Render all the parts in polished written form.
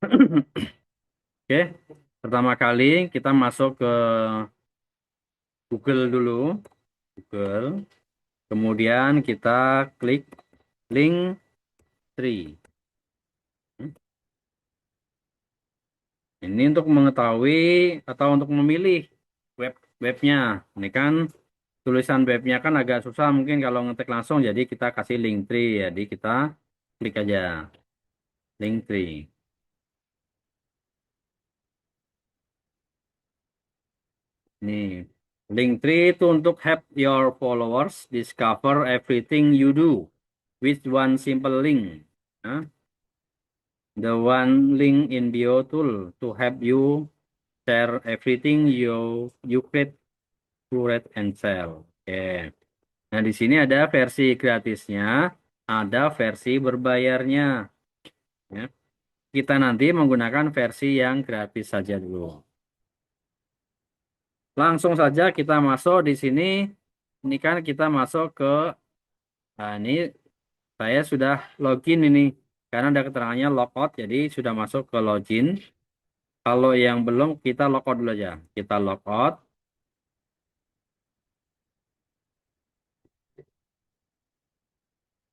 Oke, pertama kali kita masuk ke Google dulu, Google. Kemudian kita klik link 3. Ini untuk mengetahui atau untuk memilih webnya. Ini kan tulisan webnya kan agak susah mungkin kalau ngetik langsung. Jadi kita kasih link 3. Jadi kita klik aja link 3. Nih, link 3 itu untuk help your followers discover everything you do with one simple link. Nah, the one link in bio tool to help you share everything you create, curate, and sell. Oke. Nah, di sini ada versi gratisnya, ada versi berbayarnya. Ya. Kita nanti menggunakan versi yang gratis saja dulu. Langsung saja kita masuk di sini. Ini kan kita masuk ke, nah ini saya sudah login ini. Karena ada keterangannya logout, jadi sudah masuk ke login. Kalau yang belum, kita logout dulu aja. Kita logout.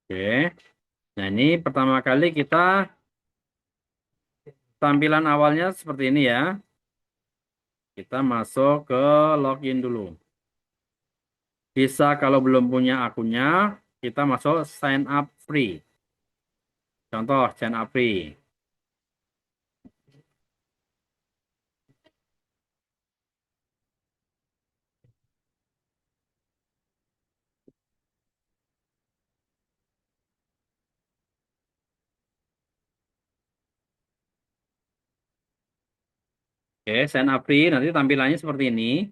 Oke. Nah, ini pertama kali kita tampilan awalnya seperti ini ya. Kita masuk ke login dulu. Bisa kalau belum punya akunnya, kita masuk sign up free. Contoh, sign up free. Oke, sign up free. Nanti tampilannya seperti ini.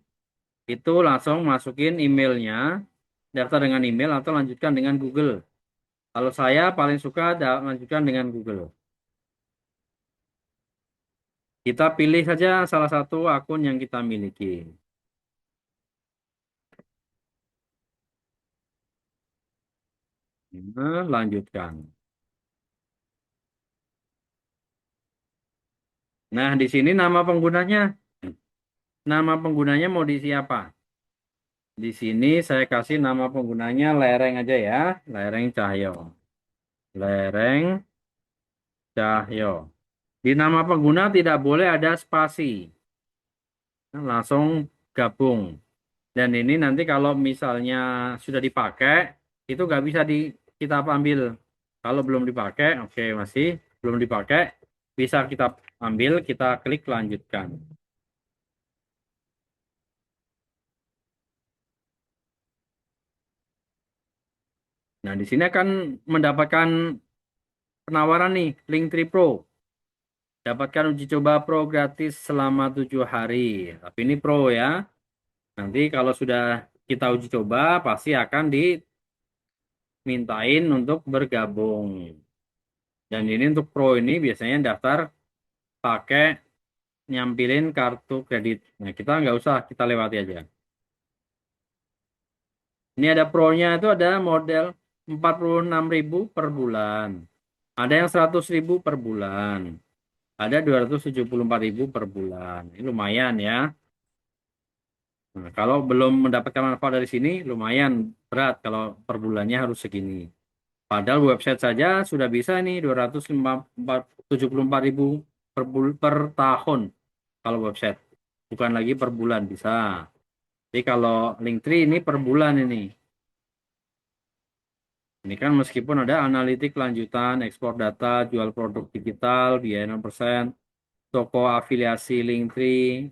Itu langsung masukin emailnya, daftar dengan email atau lanjutkan dengan Google. Kalau saya paling suka lanjutkan dengan Google. Kita pilih saja salah satu akun yang kita miliki. Nah, lanjutkan. Nah, di sini nama penggunanya. Nama penggunanya mau diisi apa? Di sini saya kasih nama penggunanya Lereng aja ya. Lereng Cahyo. Lereng Cahyo. Di nama pengguna tidak boleh ada spasi. Langsung gabung. Dan ini nanti kalau misalnya sudah dipakai, itu nggak bisa kita ambil. Kalau belum dipakai, oke masih belum dipakai, bisa kita ambil, kita klik lanjutkan. Nah, di sini akan mendapatkan penawaran nih, Linktree Pro. Dapatkan uji coba Pro gratis selama 7 hari. Tapi ini Pro ya. Nanti kalau sudah kita uji coba, pasti akan dimintain untuk bergabung. Dan ini untuk Pro ini biasanya daftar pakai nyampilin kartu kredit. Nah, kita nggak usah, kita lewati aja. Ini ada Pro-nya itu ada model 46.000 per bulan. Ada yang 100.000 per bulan. Ada 274.000 per bulan. Ini lumayan ya. Nah, kalau belum mendapatkan manfaat dari sini, lumayan berat kalau per bulannya harus segini. Padahal website saja sudah bisa nih 274.000 per tahun kalau website. Bukan lagi per bulan bisa. Jadi kalau Linktree ini per bulan ini. Ini kan meskipun ada analitik lanjutan, ekspor data, jual produk digital, biaya 0%, toko afiliasi Linktree,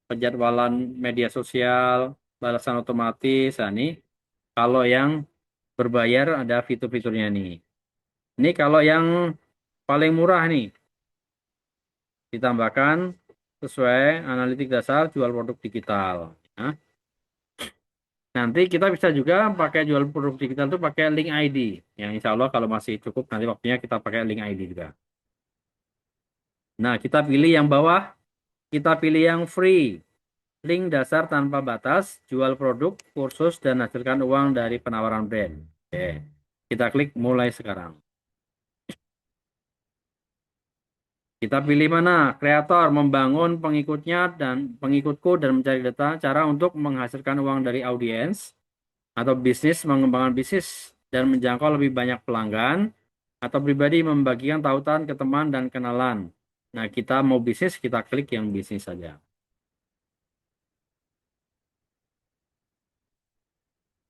penjadwalan media sosial, balasan otomatis. Nah, ini kalau yang berbayar ada fitur-fiturnya nih. Ini kalau yang paling murah nih, ditambahkan sesuai analitik dasar jual produk digital. Nah, nanti kita bisa juga pakai jual produk digital itu pakai link ID. Yang insya Allah kalau masih cukup nanti waktunya kita pakai link ID juga. Nah, kita pilih yang bawah, kita pilih yang free. Link dasar tanpa batas, jual produk, kursus, dan hasilkan uang dari penawaran brand. Oke, kita klik mulai sekarang. Kita pilih mana? Kreator, membangun pengikutnya dan pengikutku dan mencari data, cara untuk menghasilkan uang dari audiens, atau bisnis, mengembangkan bisnis dan menjangkau lebih banyak pelanggan, atau pribadi membagikan tautan ke teman dan kenalan. Nah, kita mau bisnis, kita klik yang bisnis saja.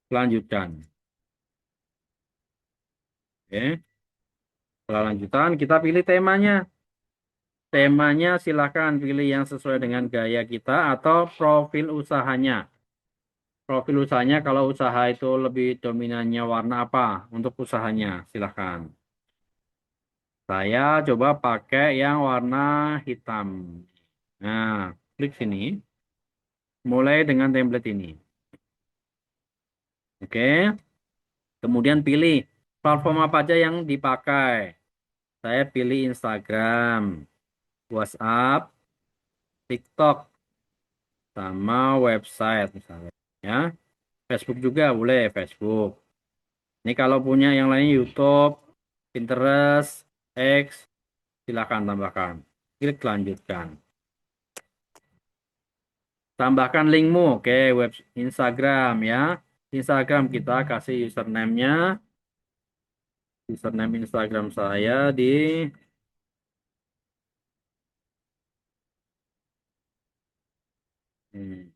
Lanjutkan. Oke. Setelah lanjutan, kita pilih temanya. Temanya silakan pilih yang sesuai dengan gaya kita atau profil usahanya. Profil usahanya kalau usaha itu lebih dominannya warna apa untuk usahanya, silakan. Saya coba pakai yang warna hitam. Nah, klik sini. Mulai dengan template ini. Oke. Kemudian pilih platform apa aja yang dipakai. Saya pilih Instagram, WhatsApp, TikTok, sama website misalnya. Ya, Facebook juga boleh, Facebook. Ini kalau punya yang lain YouTube, Pinterest, X, silakan tambahkan. Klik lanjutkan. Tambahkan linkmu, oke, web Instagram ya. Instagram kita kasih username-nya, username Instagram saya di hmm,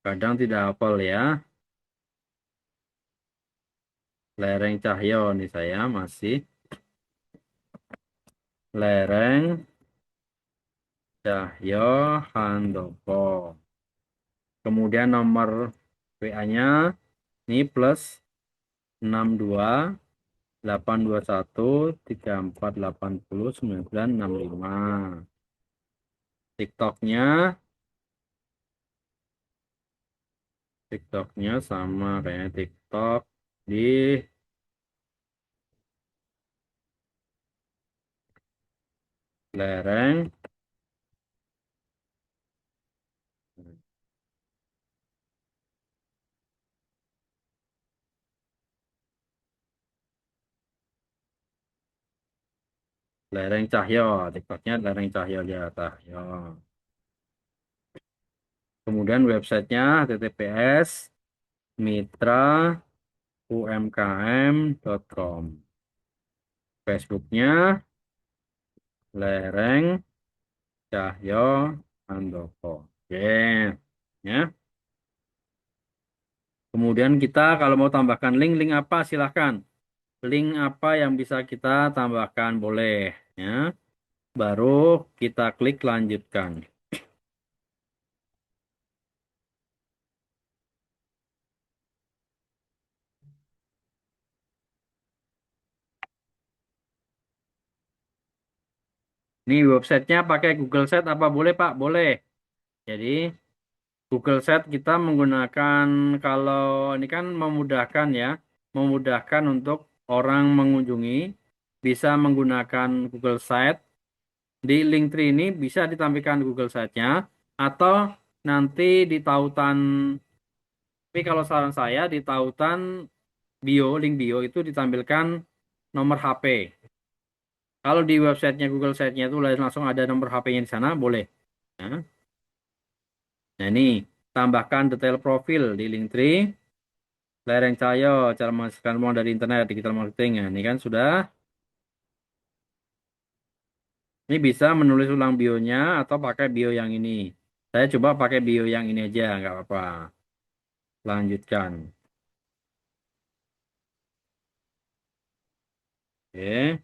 kadang tidak hafal ya. Lereng Cahyo nih saya masih Lereng Cahyo Handoko. Kemudian nomor WA-nya ini plus 62 821 3480 9965. TikToknya, TikToknya sama kayak TikTok di lereng lereng Cahyo. TikToknya lereng Cahyo aja Cahyo. Kemudian websitenya https mitraumkm.com. Facebooknya lereng Cahyo Handoko. Oke, ya. Kemudian kita kalau mau tambahkan link, link apa silahkan. Link apa yang bisa kita tambahkan boleh, ya. Baru kita klik lanjutkan. Ini websitenya pakai Google Sheet apa boleh Pak? Boleh. Jadi Google Sheet kita menggunakan kalau ini kan memudahkan ya, memudahkan untuk orang mengunjungi bisa menggunakan Google Sheet. Di Linktree ini bisa ditampilkan Google Sheet-nya atau nanti di tautan, tapi kalau saran saya di tautan bio, link bio itu ditampilkan nomor HP. Kalau di websitenya Google Sheet-nya itu langsung ada nomor HP-nya di sana, boleh. Nah, nah ini tambahkan detail profil di Linktree. Lereng Cahyo, cara menghasilkan uang dari internet, digital marketing. Nah, ini kan sudah. Ini bisa menulis ulang bionya atau pakai bio yang ini. Saya coba pakai bio yang ini aja, nggak apa-apa. Lanjutkan. Oke.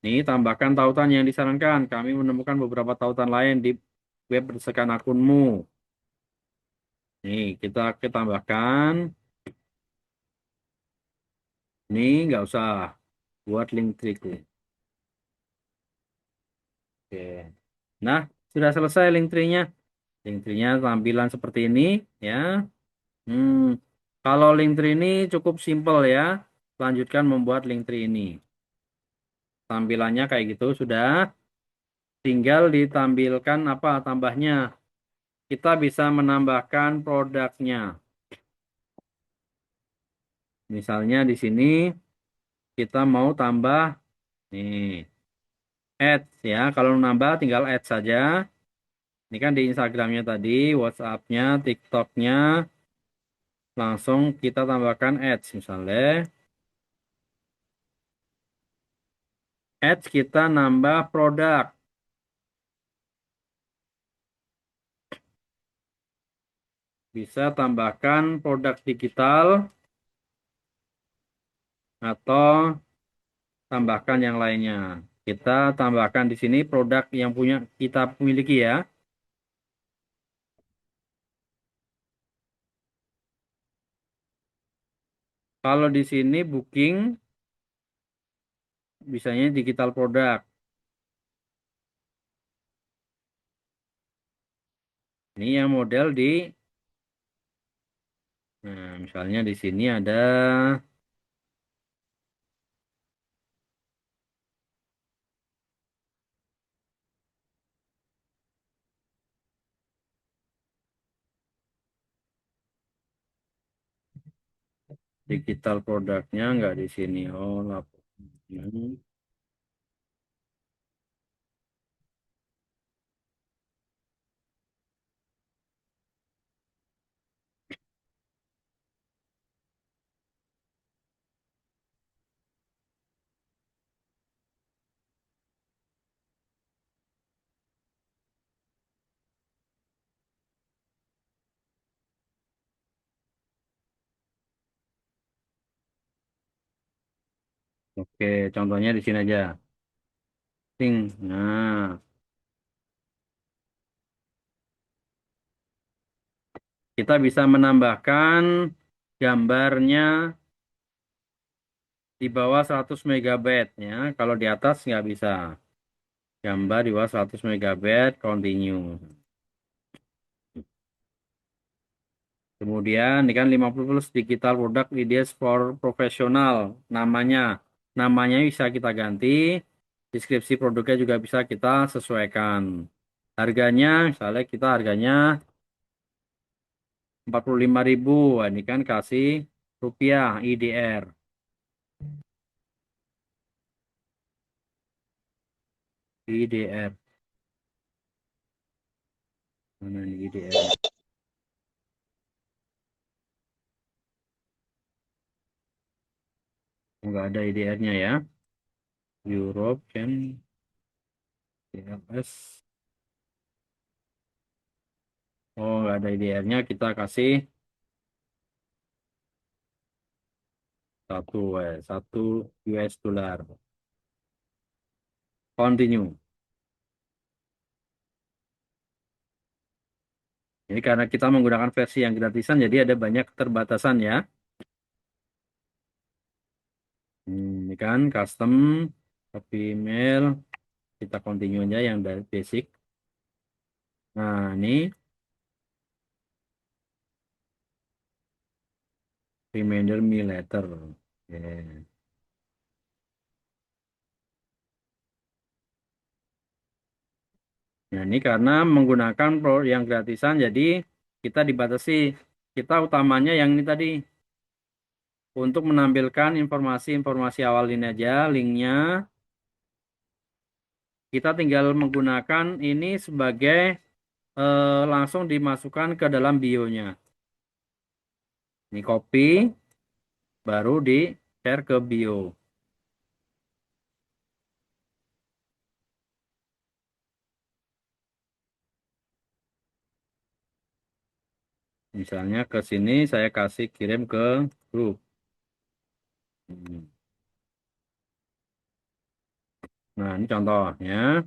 Ini tambahkan tautan yang disarankan. Kami menemukan beberapa tautan lain di web berdasarkan akunmu. Nih, kita tambahkan. Ini nggak usah buat link trikku. Oke. Nah, sudah selesai link tree-nya. Link tree-nya tampilan seperti ini, ya. Hmm, kalau link tree ini cukup simpel ya. Lanjutkan membuat link tree ini. Tampilannya kayak gitu sudah. Tinggal ditampilkan apa tambahnya. Kita bisa menambahkan produknya. Misalnya di sini kita mau tambah nih. Ads ya. Kalau nambah tinggal add saja. Ini kan di Instagramnya tadi, WhatsAppnya, TikToknya, langsung kita tambahkan ads. Misalnya, ads kita nambah produk. Bisa tambahkan produk digital atau tambahkan yang lainnya. Kita tambahkan di sini produk yang punya kita miliki ya. Kalau di sini booking, bisanya digital produk. Ini yang model di, nah misalnya di sini ada digital produknya nggak di sini. Oh, lapor. Hmm, Oke, contohnya di sini aja. Nah, kita bisa menambahkan gambarnya di bawah 100 megabyte ya. Kalau di atas nggak bisa. Gambar di bawah 100 megabyte, continue. Kemudian ini kan 50 plus digital produk ideas for profesional. Namanya, namanya bisa kita ganti. Deskripsi produknya juga bisa kita sesuaikan. Harganya, misalnya kita harganya 45.000. Ini kan kasih rupiah IDR. IDR. Mana ini IDR? Enggak ada IDR-nya ya. Europe can TLS. Oh, enggak ada IDR-nya. Kita kasih satu US dollar. Continue. Ini karena kita menggunakan versi yang gratisan, jadi ada banyak keterbatasan ya. Ini kan custom, copy email, kita continue aja yang dari basic. Nah, ini reminder me later. Oke. Nah, ini karena menggunakan pro yang gratisan, jadi kita dibatasi. Kita utamanya yang ini tadi, untuk menampilkan informasi-informasi awal ini aja, linknya. Kita tinggal menggunakan ini sebagai langsung dimasukkan ke dalam bio-nya. Ini copy, baru di share ke bio. Misalnya ke sini saya kasih kirim ke grup. Hmm. Nah, ini contohnya.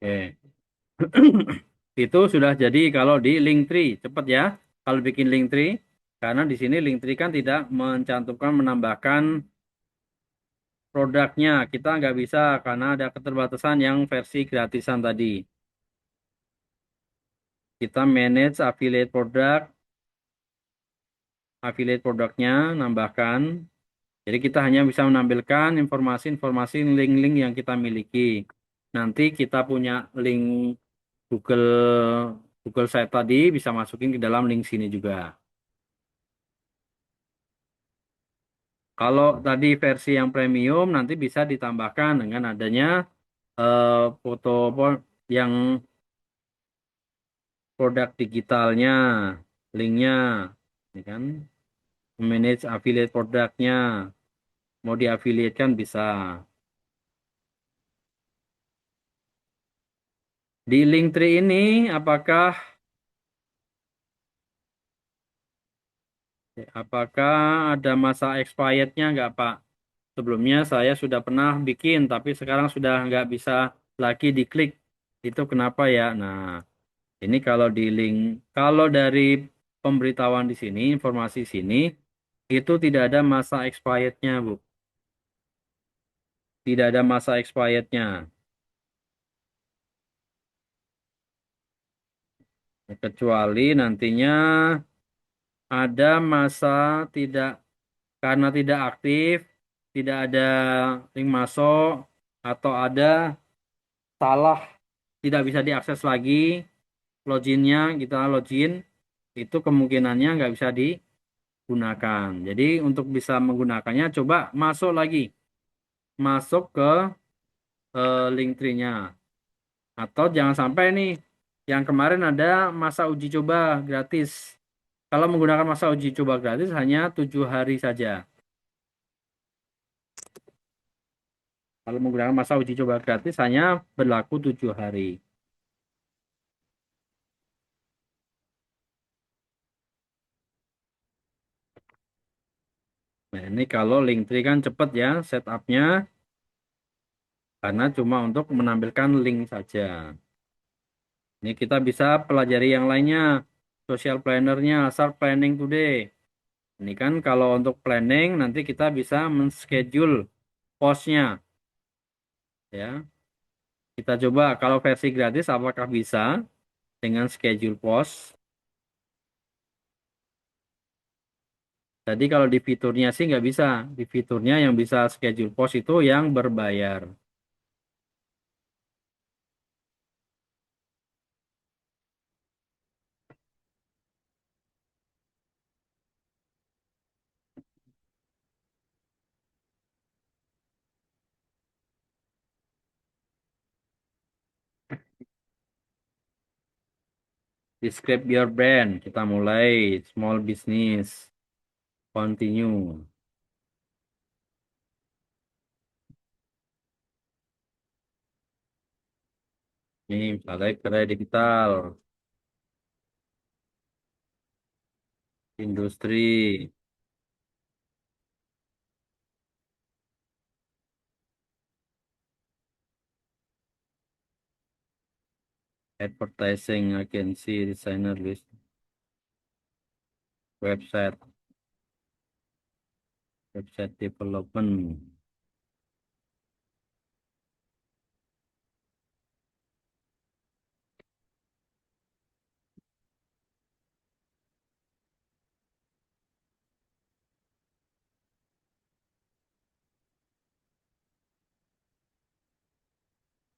Oke. Itu sudah jadi kalau di Linktree. Cepat ya. Kalau bikin Linktree. Karena di sini Linktree kan tidak mencantumkan, menambahkan produknya. Kita nggak bisa karena ada keterbatasan yang versi gratisan tadi. Kita manage affiliate produknya, nambahkan. Jadi kita hanya bisa menampilkan informasi-informasi link-link yang kita miliki. Nanti kita punya link Google Google Site tadi bisa masukin ke dalam link sini juga. Kalau tadi versi yang premium nanti bisa ditambahkan dengan adanya eh, foto yang produk digitalnya, linknya, ya kan? Manage affiliate produknya, mau diafiliatkan bisa. Di Linktree ini, apakah apakah ada masa expirednya nggak, Pak? Sebelumnya saya sudah pernah bikin, tapi sekarang sudah nggak bisa lagi diklik. Itu kenapa ya? Nah, ini kalau di link, kalau dari pemberitahuan di sini, informasi sini, itu tidak ada masa expirednya, Bu. Tidak ada masa expirednya. Kecuali nantinya ada masa tidak, karena tidak aktif, tidak ada link masuk, atau ada salah, tidak bisa diakses lagi loginnya, kita login, itu kemungkinannya nggak bisa digunakan. Jadi untuk bisa menggunakannya, coba masuk lagi, masuk ke Linktree-nya. Atau jangan sampai nih, yang kemarin ada masa uji coba gratis. Kalau menggunakan masa uji coba gratis hanya 7 hari saja. Kalau menggunakan masa uji coba gratis hanya berlaku 7 hari. Nah, ini kalau Linktree kan cepat ya setupnya, karena cuma untuk menampilkan link saja. Ini kita bisa pelajari yang lainnya, social plannernya, start planning today. Ini kan kalau untuk planning nanti kita bisa men-schedule postnya, ya. Kita coba kalau versi gratis apakah bisa dengan schedule post. Jadi kalau di fiturnya sih nggak bisa. Di fiturnya yang bisa schedule post itu yang berbayar. Describe your brand. Kita mulai small business. Continue. Ini misalnya kedai digital, industri, advertising, agency, designer, list, website, website development.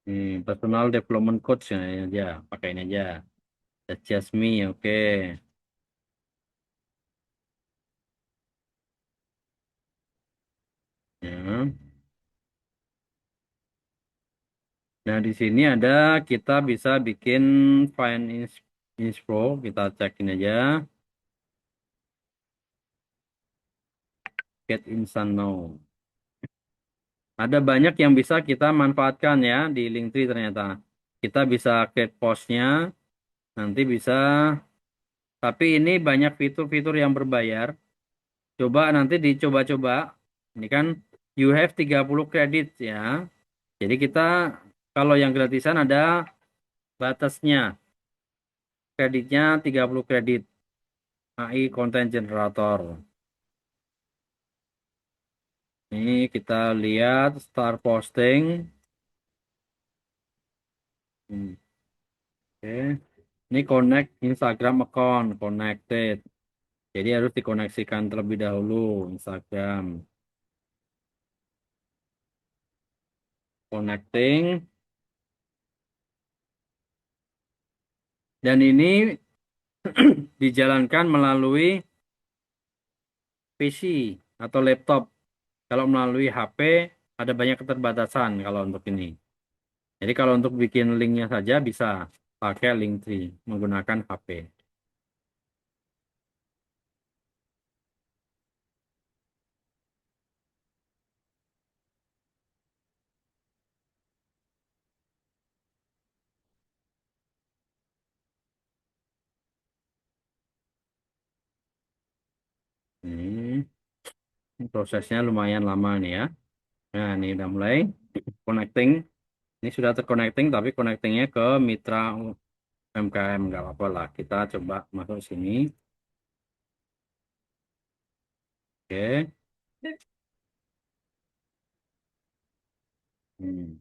Ini personal development coach ya, ini aja, pakai ini aja. That's just me, oke. Ya. Nah, di sini ada kita bisa bikin find inspo, kita cekin aja. Get instant now. Ada banyak yang bisa kita manfaatkan ya di Linktree ternyata. Kita bisa create postnya, nanti bisa, tapi ini banyak fitur-fitur yang berbayar. Coba nanti dicoba-coba. Ini kan you have 30 kredit ya. Jadi kita kalau yang gratisan ada batasnya. Kreditnya 30 kredit. AI Content Generator. Ini kita lihat start posting. Oke. Ini connect Instagram account connected. Jadi harus dikoneksikan terlebih dahulu Instagram. Connecting. Dan ini dijalankan melalui PC atau laptop. Kalau melalui HP ada banyak keterbatasan kalau untuk ini. Jadi kalau untuk bikin linknya saja bisa pakai Linktree menggunakan HP. Ini prosesnya lumayan lama nih ya. Nah, ini udah mulai connecting. Ini sudah terconnecting tapi connectingnya ke mitra UMKM nggak apa-apa lah. Kita coba masuk sini. Oke. Hmm.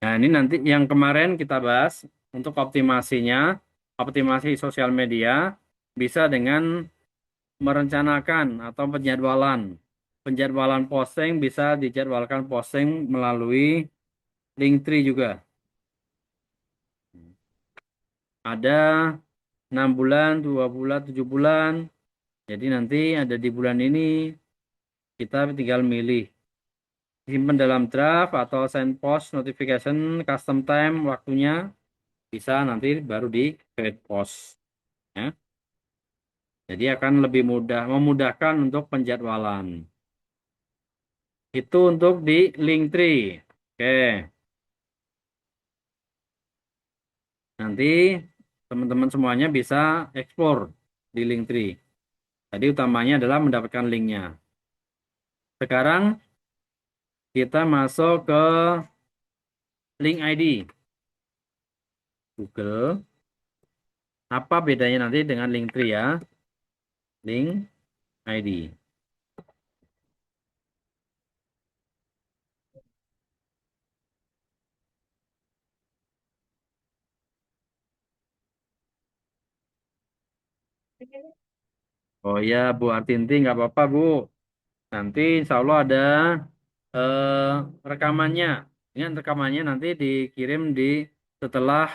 Nah, ini nanti yang kemarin kita bahas untuk optimasinya, optimasi sosial media bisa dengan merencanakan atau penjadwalan. Penjadwalan posting bisa dijadwalkan posting melalui Linktree juga. Ada 6 bulan, 2 bulan, 7 bulan. Jadi nanti ada di bulan ini kita tinggal milih simpan dalam draft atau send post notification custom time waktunya bisa nanti baru di create post ya. Jadi akan lebih mudah memudahkan untuk penjadwalan. Itu untuk di Linktree. Oke, nanti teman-teman semuanya bisa explore di Linktree. Tadi utamanya adalah mendapatkan linknya. Sekarang kita masuk ke link ID Google. Apa bedanya nanti dengan Linktree ya? Link ID. Oh ya, Bu Artinti nggak apa-apa Bu. Nanti insya Allah ada rekamannya. Ini rekamannya nanti dikirim di setelah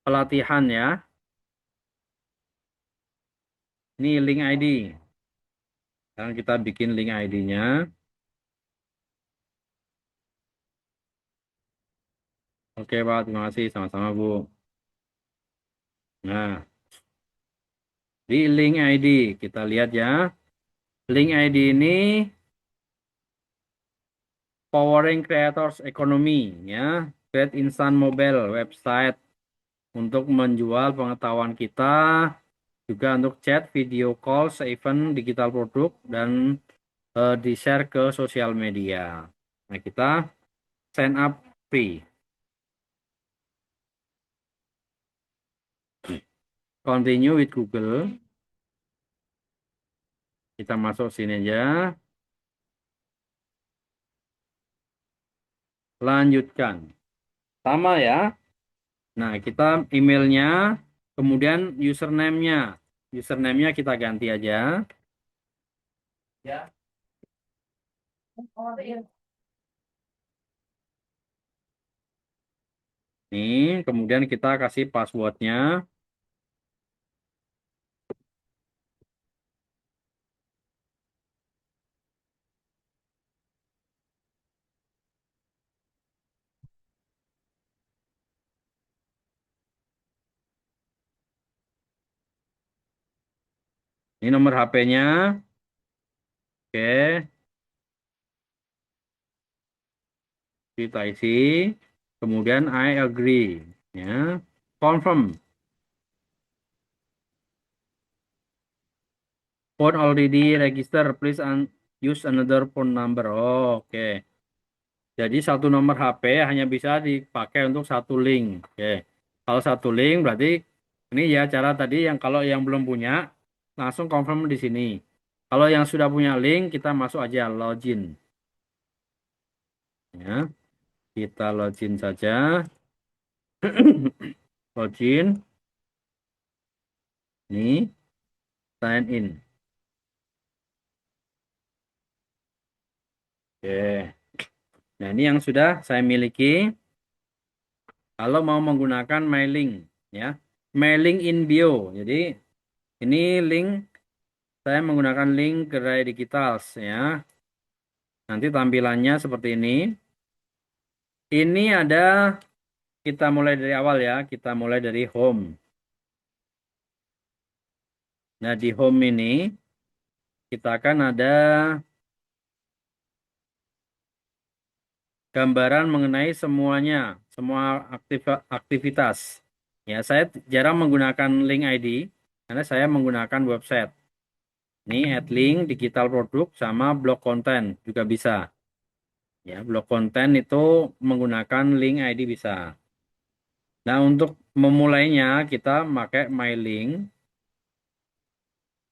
pelatihan ya. Ini link ID. Sekarang kita bikin link ID-nya. Oke Pak, terima kasih. Sama-sama Bu. Nah, di link ID kita lihat ya. Link ID ini Powering Creators Economy ya. Create instant mobile website untuk menjual pengetahuan kita, juga untuk chat, video call, event digital produk dan di-share ke sosial media. Nah, kita sign up free. Continue with Google. Kita masuk sini aja. Lanjutkan. Sama ya. Nah, kita emailnya, kemudian username-nya. Username-nya kita ganti aja. Ya. Nih, kemudian kita kasih passwordnya. Ini nomor HP-nya. Oke, kita isi. Kemudian I agree. Ya. Confirm. Phone already register. Please use another phone number. Oh, oke. Jadi satu nomor HP hanya bisa dipakai untuk satu link. Oke. Kalau satu link berarti ini ya cara tadi yang kalau yang belum punya langsung confirm di sini. Kalau yang sudah punya link kita masuk aja login. Ya, kita login saja. Login. Ini sign in. Oke. Nah, ini yang sudah saya miliki. Kalau mau menggunakan mailing, ya, mailing in bio. Jadi ini link, saya menggunakan link Gerai Digital, ya. Nanti tampilannya seperti ini. Ini ada, kita mulai dari awal ya. Kita mulai dari home. Nah, di home ini kita akan ada gambaran mengenai semuanya, semua aktivitas. Ya, saya jarang menggunakan link ID karena saya menggunakan website. Ini add link, digital produk, sama blog konten juga bisa. Ya, blog konten itu menggunakan link ID bisa. Nah, untuk memulainya kita pakai my link.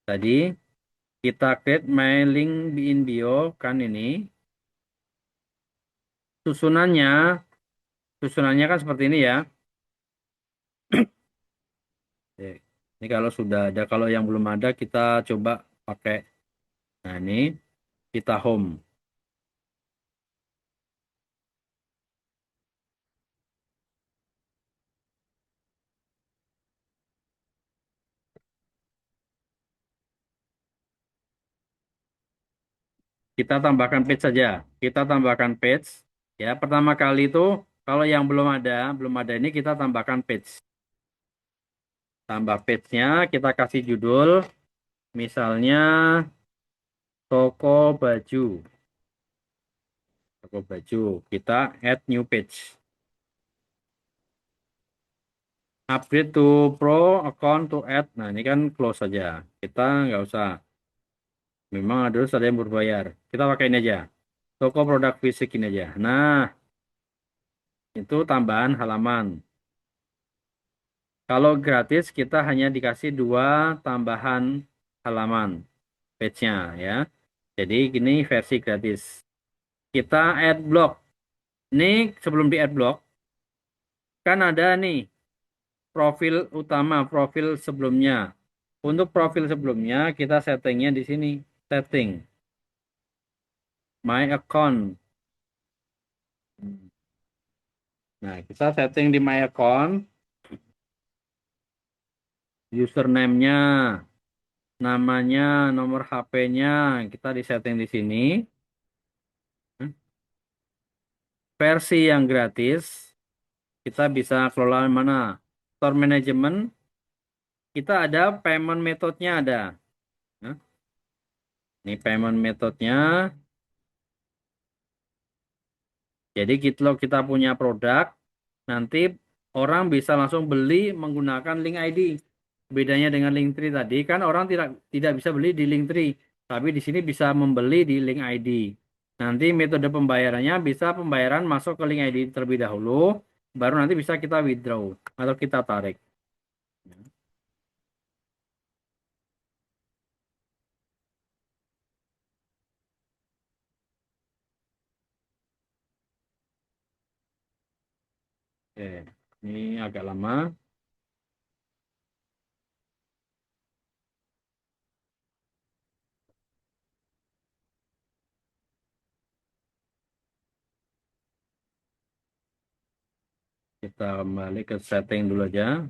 Tadi kita create my link in bio kan ini. Susunannya, susunannya kan seperti ini ya. Oke. Ini kalau sudah ada, kalau yang belum ada kita coba pakai. Nah, ini kita home. Kita tambahkan page saja. Kita tambahkan page. Ya, pertama kali itu kalau yang belum ada ini kita tambahkan page. Tambah page-nya, kita kasih judul, misalnya toko baju. Toko baju. Kita add new page. Upgrade to pro account to add. Nah, ini kan close saja. Kita nggak usah. Memang harus ada yang berbayar. Kita pakai ini aja. Toko produk fisik ini aja. Nah, itu tambahan halaman. Kalau gratis kita hanya dikasih dua tambahan halaman page-nya ya. Jadi gini versi gratis. Kita add block. Ini sebelum di add block kan ada nih profil utama, profil sebelumnya. Untuk profil sebelumnya kita settingnya di sini. Setting my account. Nah, kita setting di my account, username-nya, namanya, nomor HP-nya, kita disetting di sini. Versi yang gratis, kita bisa kelola mana? Store management, kita ada payment methodnya ada. Nah, ini payment methodnya. Jadi kalau kita punya produk, nanti orang bisa langsung beli menggunakan link ID. Bedanya dengan Linktree tadi kan orang tidak tidak bisa beli di Linktree, tapi di sini bisa membeli di link ID. Nanti metode pembayarannya bisa pembayaran masuk ke link ID terlebih dahulu, baru nanti bisa kita withdraw atau kita tarik. Oke, ini agak lama. Kita kembali ke setting dulu aja.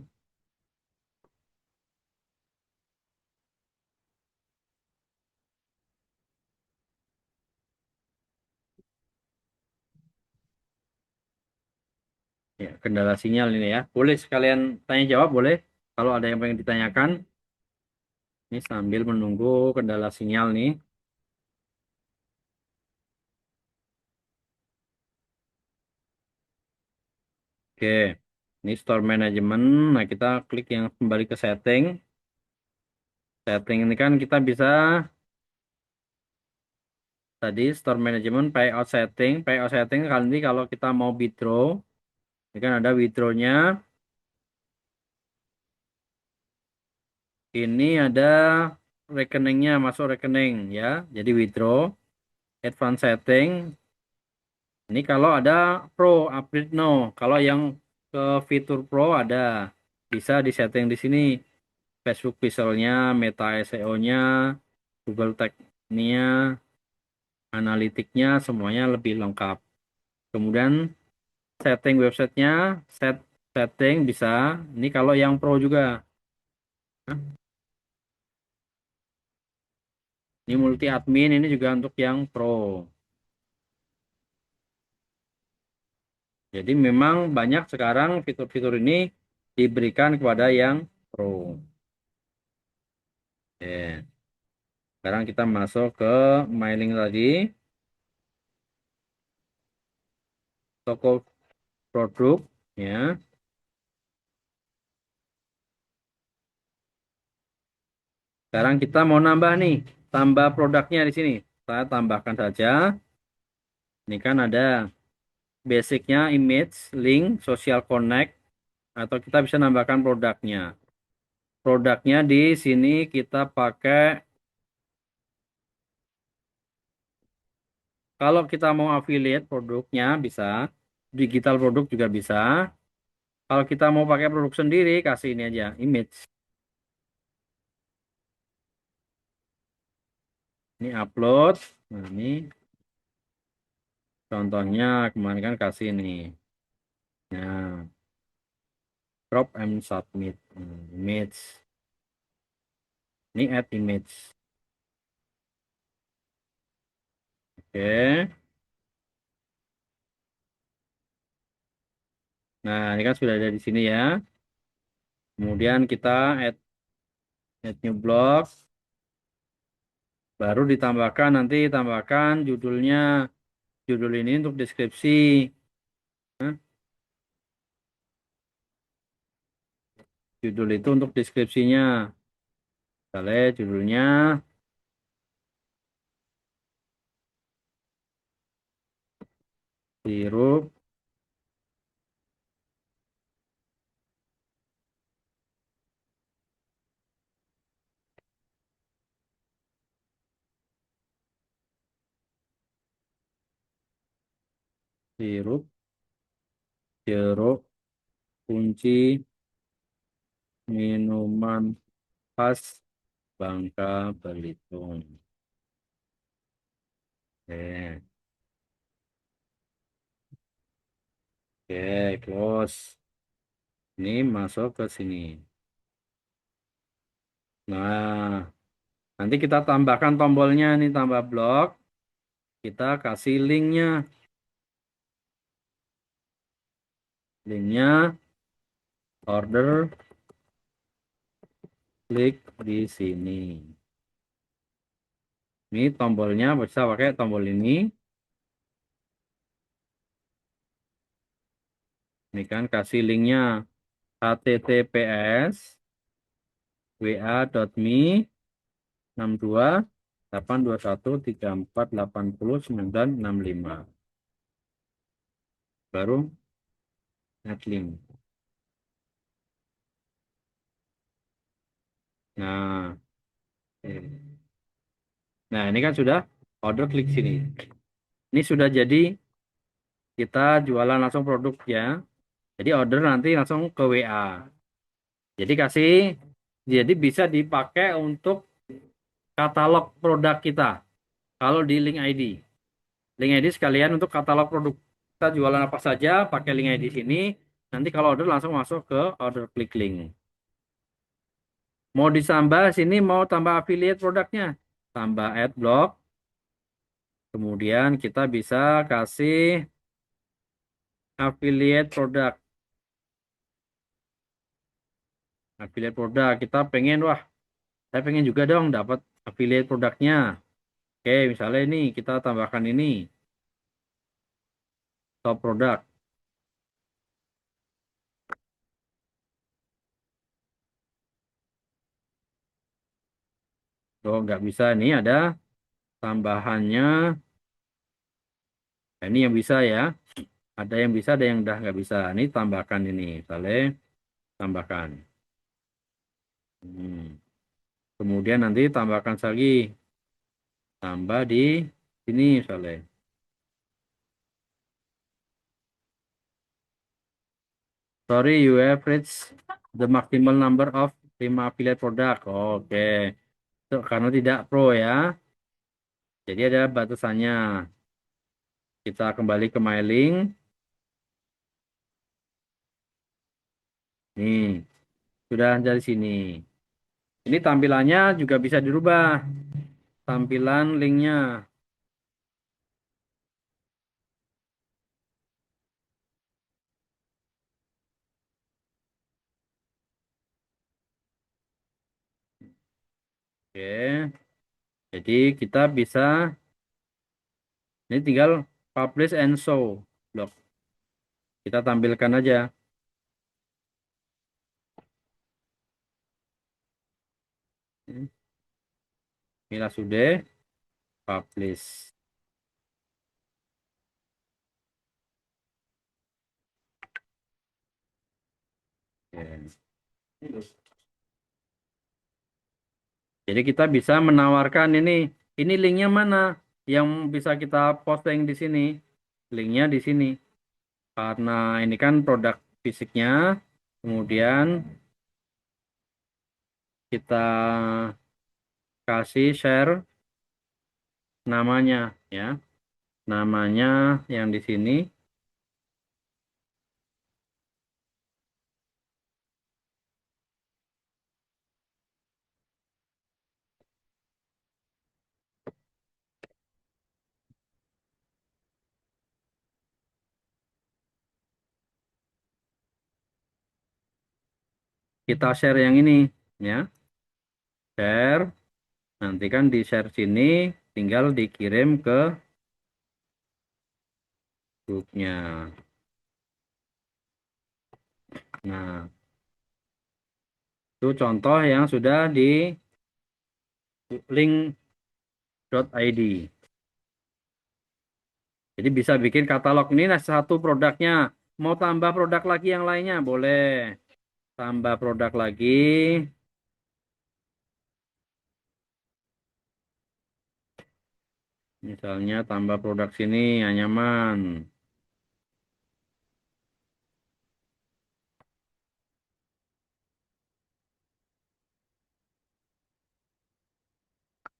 Ya, kendala sinyal ini ya. Boleh sekalian tanya jawab, boleh. Kalau ada yang pengen ditanyakan, ini sambil menunggu kendala sinyal nih. Oke, ini store management. Nah, kita klik yang kembali ke setting. Setting ini kan kita bisa tadi store management, payout setting. Payout setting kali ini kalau kita mau withdraw, ini kan ada withdraw-nya. Ini ada rekeningnya, masuk rekening ya. Jadi withdraw, advance setting. Ini kalau ada Pro, upgrade no. Kalau yang ke fitur Pro ada, bisa disetting di sini. Facebook Pixel-nya, Meta SEO-nya, Google Tag-nya, analitiknya, semuanya lebih lengkap. Kemudian setting websitenya, set setting bisa. Ini kalau yang pro juga. Ini multi admin, ini juga untuk yang pro. Jadi memang banyak sekarang fitur-fitur ini diberikan kepada yang pro. Oke. Sekarang kita masuk ke mailing tadi, toko produk, ya. Sekarang kita mau nambah nih, tambah produknya di sini. Saya tambahkan saja. Ini kan ada basicnya image, link, social connect, atau kita bisa nambahkan produknya. Produknya di sini kita pakai, kalau kita mau affiliate produknya bisa, digital produk juga bisa. Kalau kita mau pakai produk sendiri, kasih ini aja, image. Ini upload. Nah, ini contohnya kemarin kan kasih ini. Nah, crop and submit. Image. Ini add image. Oke. Nah, ini kan sudah ada di sini ya. Kemudian kita add new block. Baru ditambahkan nanti tambahkan judulnya. Judul ini untuk deskripsi. Nah, judul itu untuk deskripsinya. Misalnya judulnya sirup, sirup, jeruk, kunci, minuman khas Bangka Belitung. Oke, oke, close. Ini masuk ke sini. Nah, nanti kita tambahkan tombolnya nih, tambah blok. Kita kasih linknya. Linknya order, klik di sini. Ini tombolnya bisa pakai tombol ini. Ini kan kasih linknya https wa.me 62 821 34 80 965. Baru add link. Nah, nah ini kan sudah order, klik sini. Ini sudah jadi, kita jualan langsung produk ya. Jadi order nanti langsung ke WA. Jadi jadi bisa dipakai untuk katalog produk kita. Kalau di link ID. Link ID sekalian untuk katalog produk. Kita jualan apa saja, pakai link ID sini. Nanti kalau order langsung masuk ke order klik link. Mau ditambah sini, mau tambah affiliate produknya. Tambah ad block. Kemudian kita bisa kasih affiliate produk. Affiliate produk. Kita pengen, wah, saya pengen juga dong dapat affiliate produknya. Oke, misalnya ini kita tambahkan ini. Top produk. Oh, nggak bisa. Ini ada tambahannya. Nah, ini yang bisa ya. Ada yang bisa, ada yang udah nggak bisa. Ini tambahkan ini. Misalnya tambahkan. Hmm. Kemudian nanti tambahkan lagi. Tambah di sini misalnya. Sorry, you have reached the maximal number of 5 affiliate product. Oke. Itu karena tidak pro ya. Jadi ada batasannya. Kita kembali ke mailing. Nih, sudah dari sini. Ini tampilannya juga bisa dirubah. Tampilan linknya. Oke. Jadi kita bisa, ini tinggal publish and show blog. Kita tampilkan aja. Inilah sudah publish. Oke. Jadi kita bisa menawarkan ini linknya mana yang bisa kita posting di sini. Linknya di sini. Karena ini kan produk fisiknya, kemudian kita kasih share namanya ya. Namanya yang di sini kita share yang ini ya. Share, nanti kan di share sini tinggal dikirim ke grupnya. Nah, itu contoh yang sudah di link.id. Jadi bisa bikin katalog ini nah satu produknya. Mau tambah produk lagi yang lainnya boleh. Tambah produk lagi. Misalnya tambah produk sini anyaman.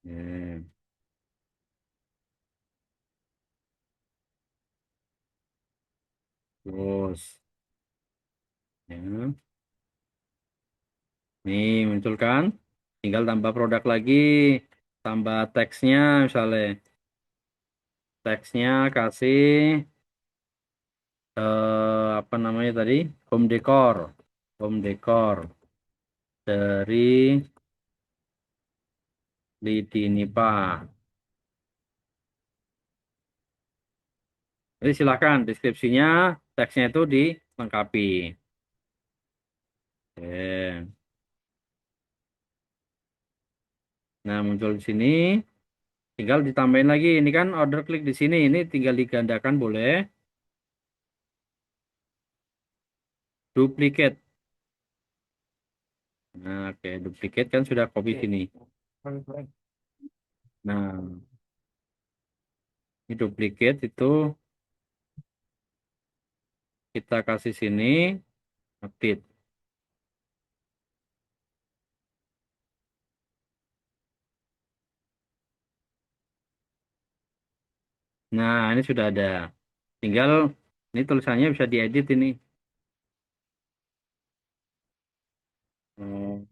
Eh, Terus ya. Nih muncul kan? Tinggal tambah produk lagi. Tambah teksnya misalnya. Teksnya kasih apa namanya tadi? Home decor. Home decor dari Lidi Nipa. Jadi silakan deskripsinya, teksnya itu dilengkapi. Oke. Nah, muncul di sini, tinggal ditambahin lagi. Ini kan order klik di sini, ini tinggal digandakan boleh. Duplicate. Nah, oke, duplicate kan sudah copy sini. Nah, ini duplicate itu kita kasih sini, update. Nah, ini sudah ada. Tinggal ini tulisannya bisa diedit ini.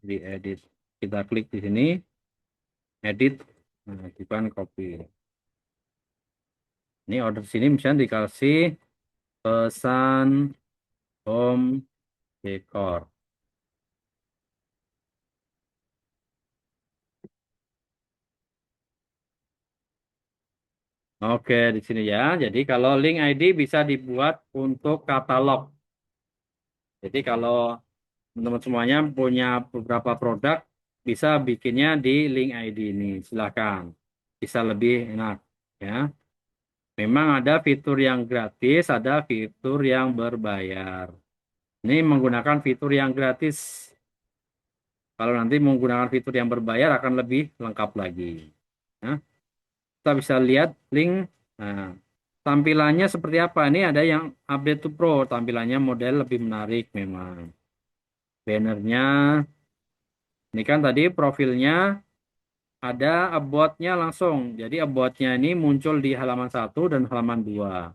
Diedit. Kita klik di sini, edit. Nah, bukan copy. Ini order sini misalnya dikasih pesan home decor. Oke, di sini ya. Jadi kalau link ID bisa dibuat untuk katalog. Jadi kalau teman-teman semuanya punya beberapa produk, bisa bikinnya di link ID ini. Silakan. Bisa lebih enak ya. Memang ada fitur yang gratis, ada fitur yang berbayar. Ini menggunakan fitur yang gratis. Kalau nanti menggunakan fitur yang berbayar akan lebih lengkap lagi. Ya. Kita bisa lihat link. Nah, tampilannya seperti apa? Ini ada yang update to pro. Tampilannya model lebih menarik memang. Bannernya, ini kan tadi profilnya ada about-nya langsung. Jadi about-nya ini muncul di halaman 1 dan halaman 2.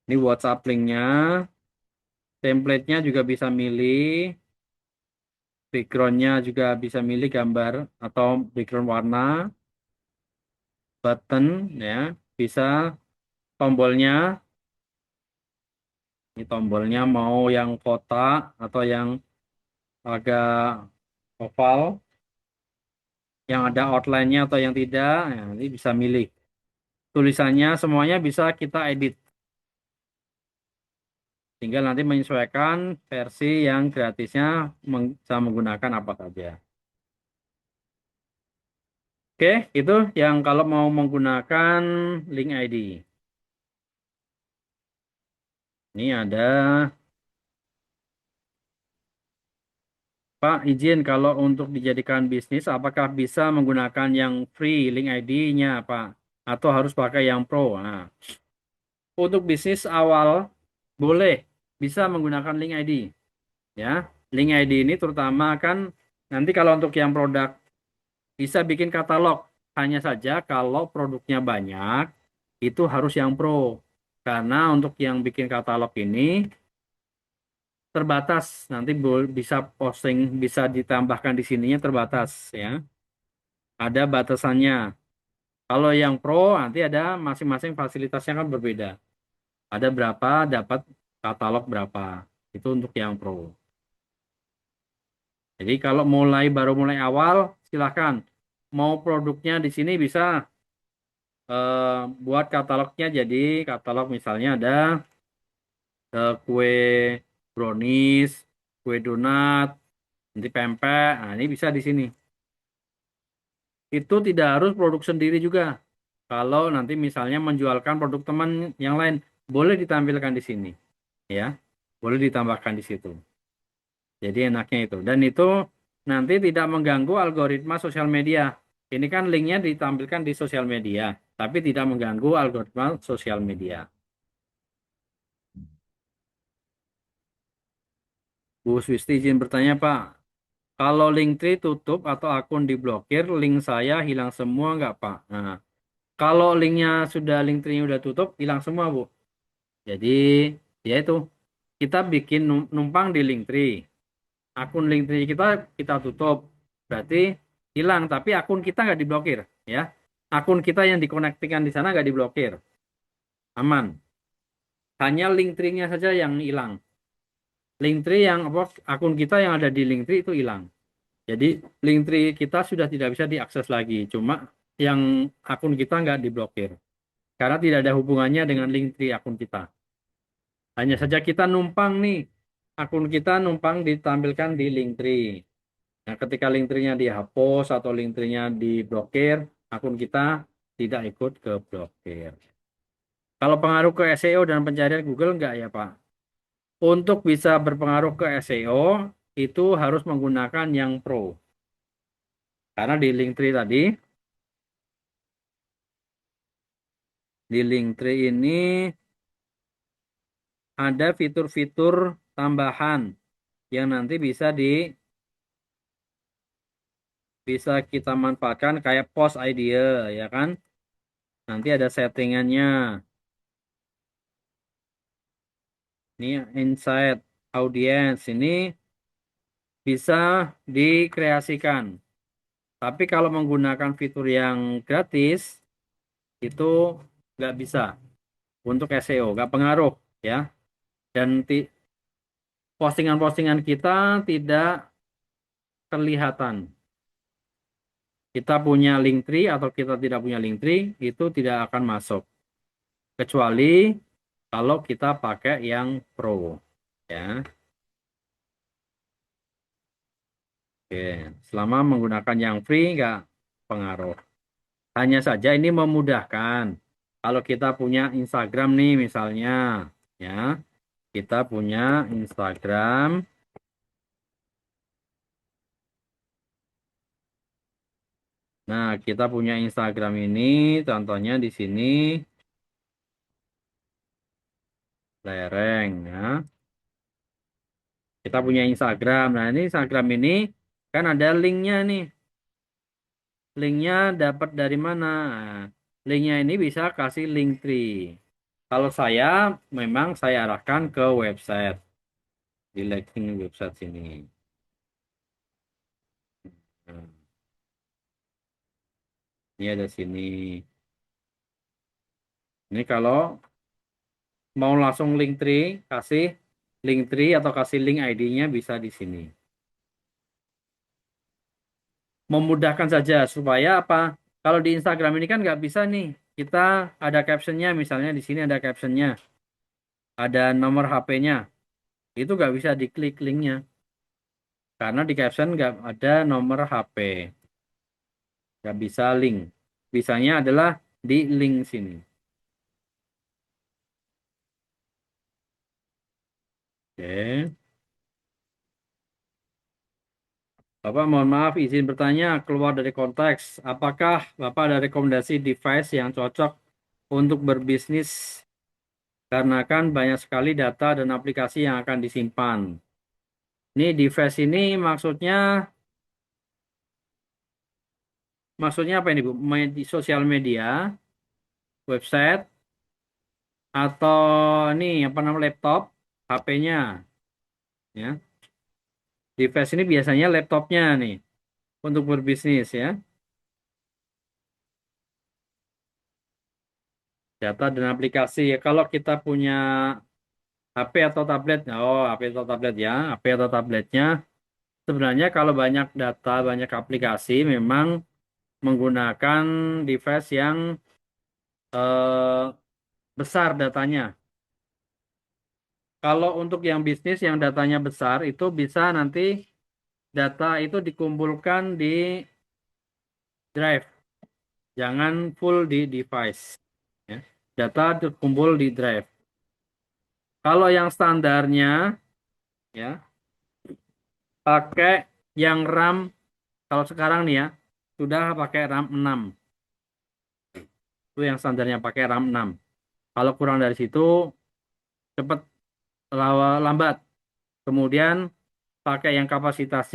Ini WhatsApp linknya. Template-nya juga bisa milih. Background-nya juga bisa milih gambar atau background warna. Button ya. Bisa tombolnya. Ini tombolnya mau yang kotak atau yang agak oval. Yang ada outline-nya atau yang tidak. Ya, ini bisa milih. Tulisannya semuanya bisa kita edit. Tinggal nanti menyesuaikan versi yang gratisnya bisa menggunakan apa saja. Oke, itu yang kalau mau menggunakan link ID. Ini ada, Pak, izin kalau untuk dijadikan bisnis, apakah bisa menggunakan yang free link ID-nya, Pak? Atau harus pakai yang pro? Nah, untuk bisnis awal, boleh bisa menggunakan link ID. Ya, link ID ini terutama kan nanti kalau untuk yang produk bisa bikin katalog. Hanya saja kalau produknya banyak, itu harus yang pro. Karena untuk yang bikin katalog ini terbatas. Nanti bisa posting, bisa ditambahkan di sininya terbatas ya. Ada batasannya. Kalau yang pro nanti ada masing-masing fasilitasnya kan berbeda. Ada berapa dapat katalog berapa. Itu untuk yang pro. Jadi kalau baru mulai awal silahkan. Mau produknya di sini bisa buat katalognya jadi katalog misalnya ada kue brownies, kue donat, nanti pempek. Nah, ini bisa di sini. Itu tidak harus produk sendiri juga. Kalau nanti misalnya menjualkan produk teman yang lain, boleh ditampilkan di sini, ya. Boleh ditambahkan di situ. Jadi enaknya itu. Dan itu nanti tidak mengganggu algoritma sosial media. Ini kan linknya ditampilkan di sosial media, tapi tidak mengganggu algoritma sosial media. Bu Swisti izin bertanya, Pak. Kalau Linktree tutup atau akun diblokir, link saya hilang semua nggak, Pak? Nah, kalau linknya sudah Linktree udah tutup, hilang semua, Bu. Jadi, ya itu. Kita bikin numpang di Linktree. Akun Linktree kita tutup. Berarti hilang, tapi akun kita nggak diblokir, ya. Akun kita yang dikonektikan di sana nggak diblokir. Aman. Hanya Linktree-nya saja yang hilang. Linktree yang apa akun kita yang ada di Linktree itu hilang. Jadi Linktree kita sudah tidak bisa diakses lagi. Cuma yang akun kita nggak diblokir. Karena tidak ada hubungannya dengan Linktree akun kita. Hanya saja kita numpang nih. Akun kita numpang ditampilkan di Linktree. Nah, ketika Linktree-nya dihapus atau Linktree-nya diblokir, akun kita tidak ikut ke blokir. Kalau pengaruh ke SEO dan pencarian Google nggak ya Pak? Untuk bisa berpengaruh ke SEO, itu harus menggunakan yang pro. Karena di Linktree ini ada fitur-fitur tambahan yang nanti bisa kita manfaatkan kayak post idea ya kan. Nanti ada settingannya. Ini insight audience ini bisa dikreasikan. Tapi kalau menggunakan fitur yang gratis itu nggak bisa untuk SEO, nggak pengaruh ya. Dan postingan-postingan kita tidak kelihatan. Kita punya link tree atau kita tidak punya link tree itu tidak akan masuk. Kecuali kalau kita pakai yang pro. Ya, oke. Selama menggunakan yang free nggak pengaruh. Hanya saja ini memudahkan. Kalau kita punya Instagram nih misalnya, ya, kita punya Instagram. Nah, kita punya Instagram ini, contohnya di sini lereng, ya. Kita punya Instagram. Nah, ini Instagram ini kan ada linknya nih. Linknya dapat dari mana? Nah, linknya ini bisa kasih link tree. Kalau saya memang saya arahkan ke website, di linking website sini. Nah, ini ada sini. Ini kalau mau langsung link tree, kasih link tree atau kasih link ID-nya bisa di sini. Memudahkan saja supaya apa? Kalau di Instagram ini kan nggak bisa nih. Kita ada captionnya, misalnya di sini ada captionnya, ada nomor HP-nya. Itu nggak bisa diklik linknya karena di caption nggak ada nomor HP, nggak bisa link. Bisanya adalah di link sini. Oke. Bapak, mohon maaf izin bertanya keluar dari konteks. Apakah Bapak ada rekomendasi device yang cocok untuk berbisnis? Karena kan banyak sekali data dan aplikasi yang akan disimpan. Ini device ini maksudnya apa ini Bu? Sosial media, website, atau ini apa namanya laptop, HP-nya, ya. Device ini biasanya laptopnya nih untuk berbisnis ya. Data dan aplikasi. Ya, kalau kita punya HP atau tablet, oh HP atau tablet ya, HP atau tabletnya. Sebenarnya kalau banyak data, banyak aplikasi, memang menggunakan device yang eh, besar datanya. Kalau untuk yang bisnis yang datanya besar itu bisa nanti data itu dikumpulkan di drive, jangan full di device. Ya. Data terkumpul di drive. Kalau yang standarnya ya pakai yang RAM, kalau sekarang nih ya sudah pakai RAM 6. Itu yang standarnya pakai RAM 6. Kalau kurang dari situ cepat lambat. Kemudian pakai yang kapasitas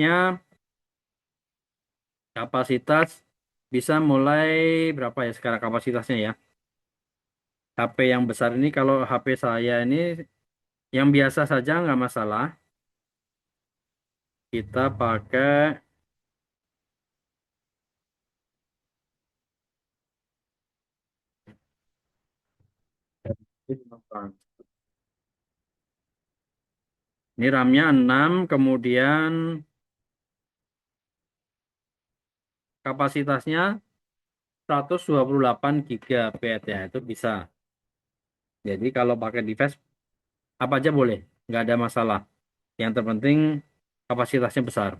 bisa mulai berapa ya sekarang kapasitasnya ya. HP yang besar ini kalau HP saya ini yang biasa saja nggak masalah. Kita pakai ini RAM-nya 6, kemudian kapasitasnya 128 GB ya, itu bisa. Jadi kalau pakai device apa aja boleh, nggak ada masalah. Yang terpenting kapasitasnya besar.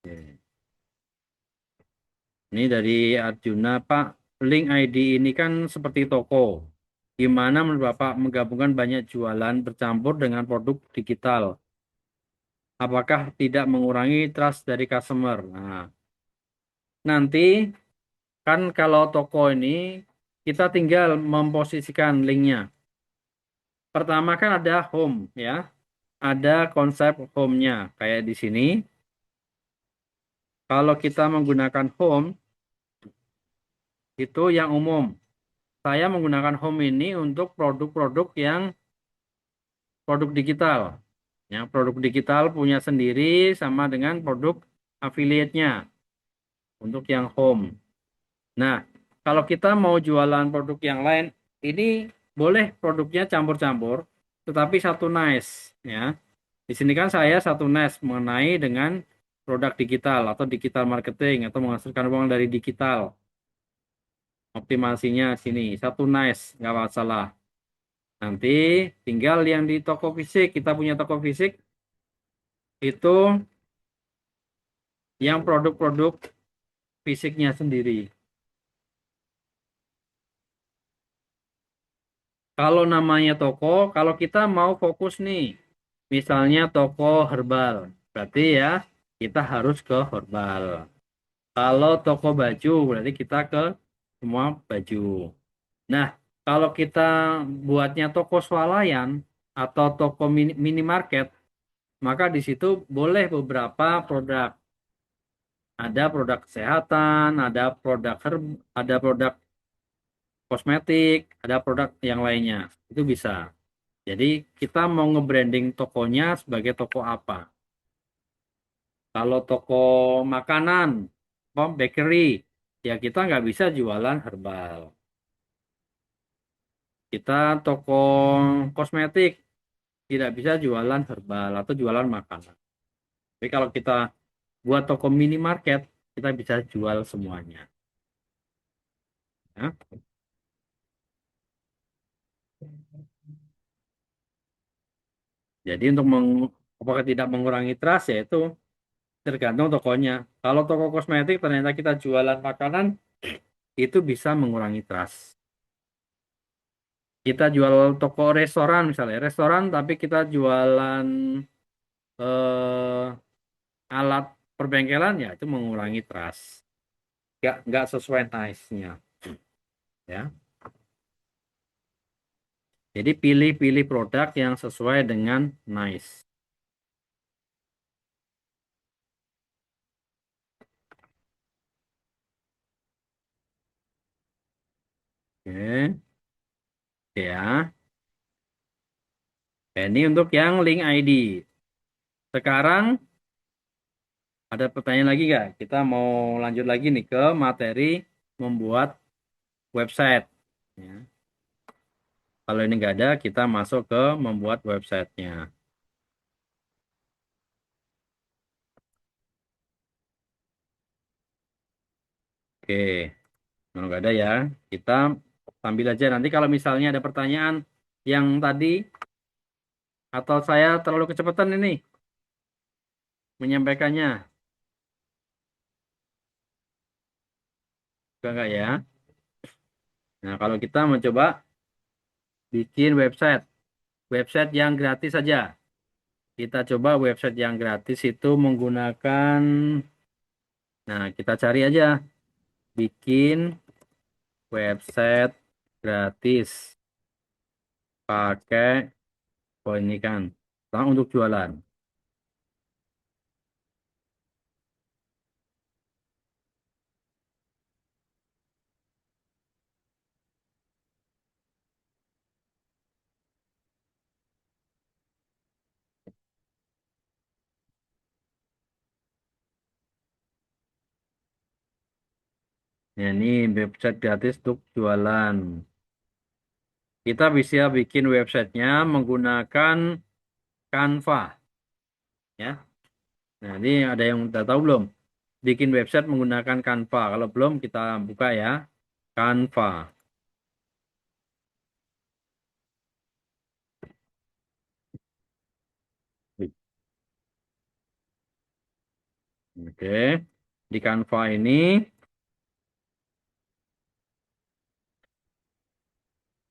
Oke. Ini dari Arjuna, Pak. Link ID ini kan seperti toko. Gimana menurut Bapak menggabungkan banyak jualan bercampur dengan produk digital? Apakah tidak mengurangi trust dari customer? Nah, nanti kan kalau toko ini kita tinggal memposisikan linknya. Pertama kan ada home ya, ada konsep home-nya kayak di sini. Kalau kita menggunakan home itu yang umum. Saya menggunakan home ini untuk produk-produk yang produk digital. Ya, produk digital punya sendiri sama dengan produk affiliate-nya untuk yang home. Nah, kalau kita mau jualan produk yang lain, ini boleh produknya campur-campur, tetapi satu nice ya. Di sini kan saya satu nice mengenai dengan produk digital atau digital marketing atau menghasilkan uang dari digital. Optimasinya sini satu nice, nggak masalah. Nanti tinggal yang di toko fisik, kita punya toko fisik itu yang produk-produk fisiknya sendiri. Kalau namanya toko, kalau kita mau fokus nih, misalnya toko herbal, berarti ya kita harus ke herbal. Kalau toko baju, berarti kita ke semua baju. Nah, kalau kita buatnya toko swalayan atau toko minimarket, maka di situ boleh beberapa produk. Ada produk kesehatan, ada produk herb, ada produk kosmetik, ada produk yang lainnya. Itu bisa. Jadi kita mau nge-branding tokonya sebagai toko apa? Kalau toko makanan, bakery, ya kita nggak bisa jualan herbal. Kita toko kosmetik, tidak bisa jualan herbal atau jualan makanan. Tapi kalau kita buat toko minimarket, kita bisa jual semuanya. Ya. Jadi untuk apakah tidak mengurangi trust ya itu tergantung tokonya. Kalau toko kosmetik ternyata kita jualan makanan, itu bisa mengurangi trust. Kita jual toko restoran misalnya, restoran tapi kita jualan eh, alat perbengkelan ya itu mengurangi trust. Nggak sesuai nice-nya. Ya. Jadi pilih-pilih produk yang sesuai dengan nice. Oke, ya. Ini untuk yang link ID. Sekarang ada pertanyaan lagi nggak? Kita mau lanjut lagi nih ke materi membuat website. Ya. Kalau ini nggak ada, kita masuk ke membuat websitenya. Oke, kalau nggak ada ya, kita sambil aja. Nanti kalau misalnya ada pertanyaan yang tadi, atau saya terlalu kecepatan ini menyampaikannya, enggak ya? Nah, kalau kita mencoba bikin website yang gratis saja. Kita coba website yang gratis itu menggunakan, nah kita cari aja, bikin website gratis pakai, oh ini kan, untuk jualan. Nah, ini website gratis untuk jualan. Kita bisa bikin websitenya menggunakan Canva, ya. Nah, ini ada yang udah tahu belum? Bikin website menggunakan Canva. Kalau belum, kita buka ya. Canva. Oke. Di Canva ini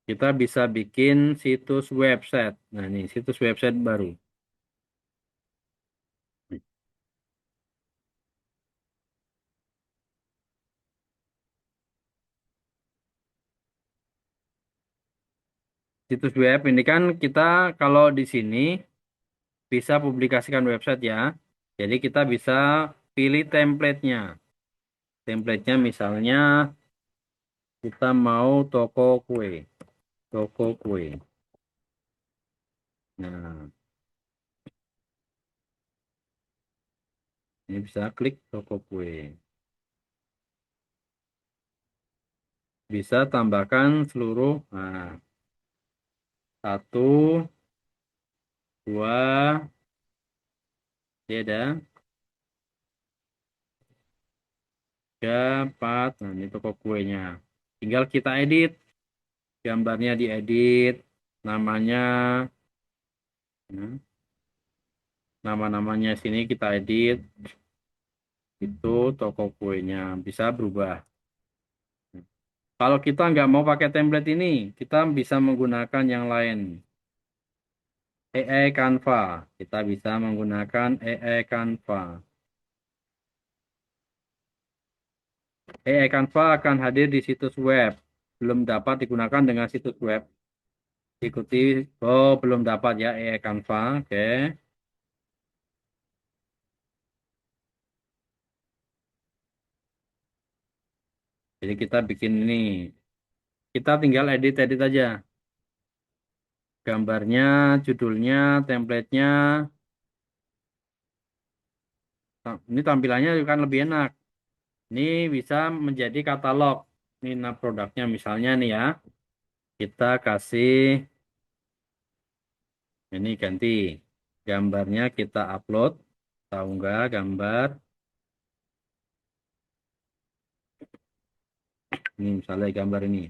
kita bisa bikin situs website. Nah, ini situs website baru. Situs web ini kan kita kalau di sini bisa publikasikan website ya. Jadi kita bisa pilih template-nya. Template-nya misalnya kita mau toko kue. Toko kue. Nah, ini bisa klik toko kue. Bisa tambahkan seluruh. Nah, satu, dua, ya ada. Tiga, empat. Nah, ini toko kuenya. Tinggal kita edit. Gambarnya diedit. Namanya. Nah, nama-namanya sini kita edit. Itu toko kuenya. Bisa berubah. Kalau kita nggak mau pakai template ini, kita bisa menggunakan yang lain. AI Canva. Kita bisa menggunakan AI Canva. AI Canva akan hadir di situs web. Belum dapat digunakan dengan situs web. Ikuti. Oh, belum dapat ya AI Canva. Oke. Jadi kita bikin ini. Kita tinggal edit-edit aja. Gambarnya, judulnya, template-nya. Ini tampilannya kan lebih enak. Ini bisa menjadi katalog. Ini produknya misalnya nih ya. Kita kasih ini ganti. Gambarnya kita upload. Tahu nggak gambar? Ini misalnya gambar ini.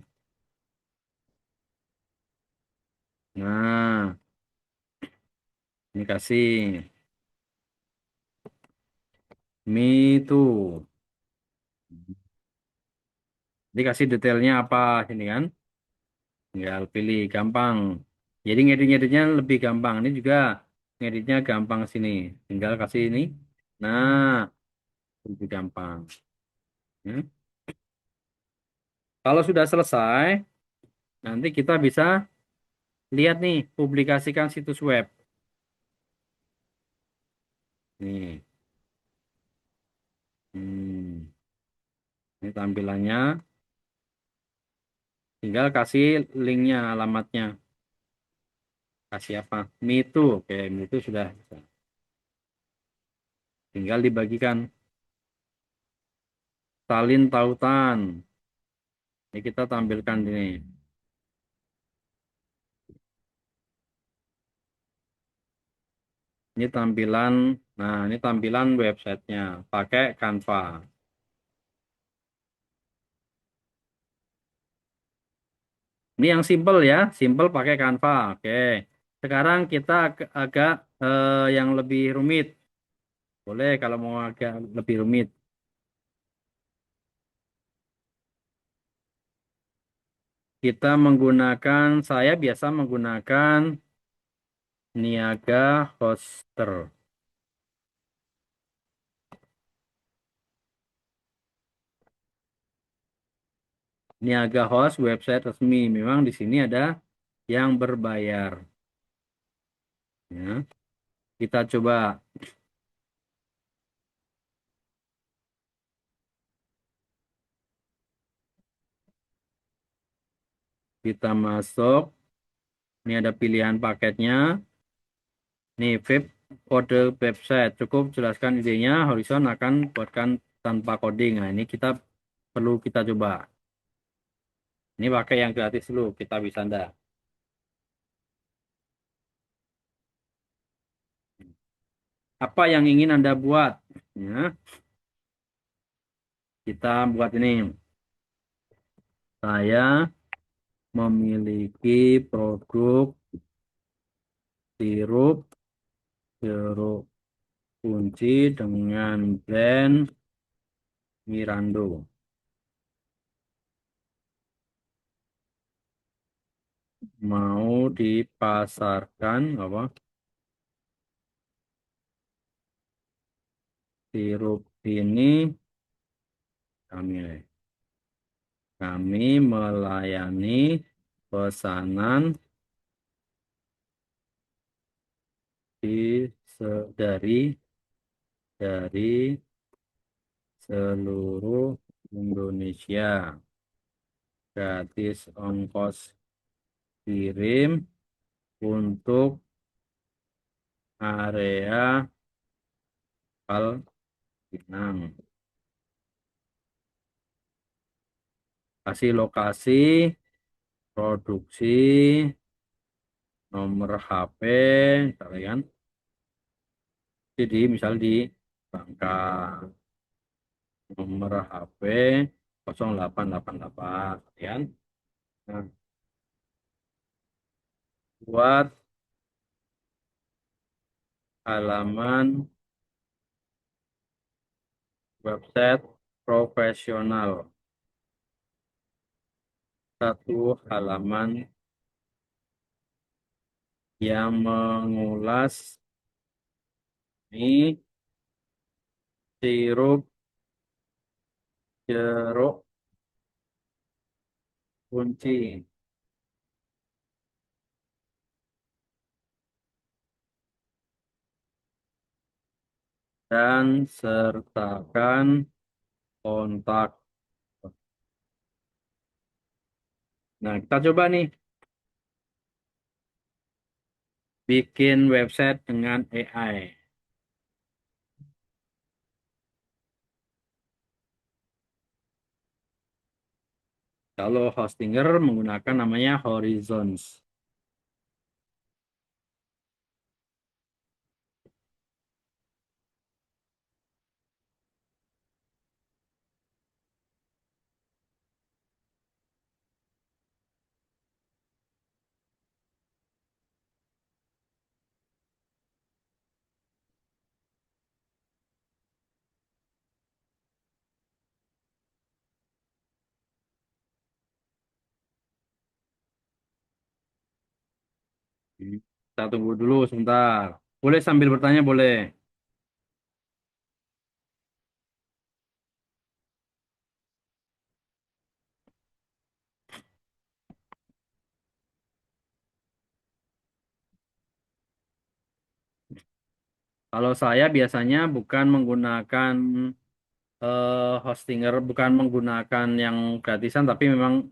Nah, ini kasih. Me too. Dikasih detailnya apa sini kan? Tinggal pilih gampang. Jadi ngedit-ngeditnya lebih gampang. Ini juga ngeditnya gampang sini. Tinggal kasih ini. Nah, lebih gampang. Ya. Kalau sudah selesai, nanti kita bisa lihat nih, publikasikan situs web. Nih, hmm, ini tampilannya. Tinggal kasih linknya, alamatnya. Kasih apa? Me too. Oke, Me too sudah bisa. Tinggal dibagikan. Salin tautan. Ini kita tampilkan ini. Ini tampilan, nah ini tampilan websitenya. Pakai Canva. Ini yang simple ya, simple pakai Canva. Oke. Sekarang kita agak yang lebih rumit. Boleh kalau mau agak lebih rumit. Kita menggunakan, saya biasa menggunakan Niaga Hoster. Niaga Host website resmi. Memang di sini ada yang berbayar. Ya. Kita coba, kita masuk. Ini ada pilihan paketnya. Nih, web kode website. Cukup jelaskan idenya. Horizon akan buatkan tanpa coding. Nah, ini kita coba. Ini pakai yang gratis dulu. Kita bisa ndak. Apa yang ingin Anda buat? Ya, kita buat ini. Saya memiliki produk sirup jeruk kunci dengan brand Mirando. Mau dipasarkan apa? Sirup ini kami melayani pesanan di dari seluruh Indonesia. Gratis ongkos kirim untuk area Palembang. Kasih lokasi, produksi, nomor HP, misalnya kan. Jadi misal di Bangka, nomor HP 0888, kan. Nah, buat halaman website profesional. Satu halaman yang mengulas mie, sirup, jeruk, kunci. Dan sertakan kontak. Nah, kita coba nih bikin website dengan AI. Kalau Hostinger menggunakan namanya Horizons. Kita tunggu dulu sebentar. Boleh sambil bertanya, boleh. Kalau saya biasanya bukan menggunakan Hostinger, bukan menggunakan yang gratisan, tapi memang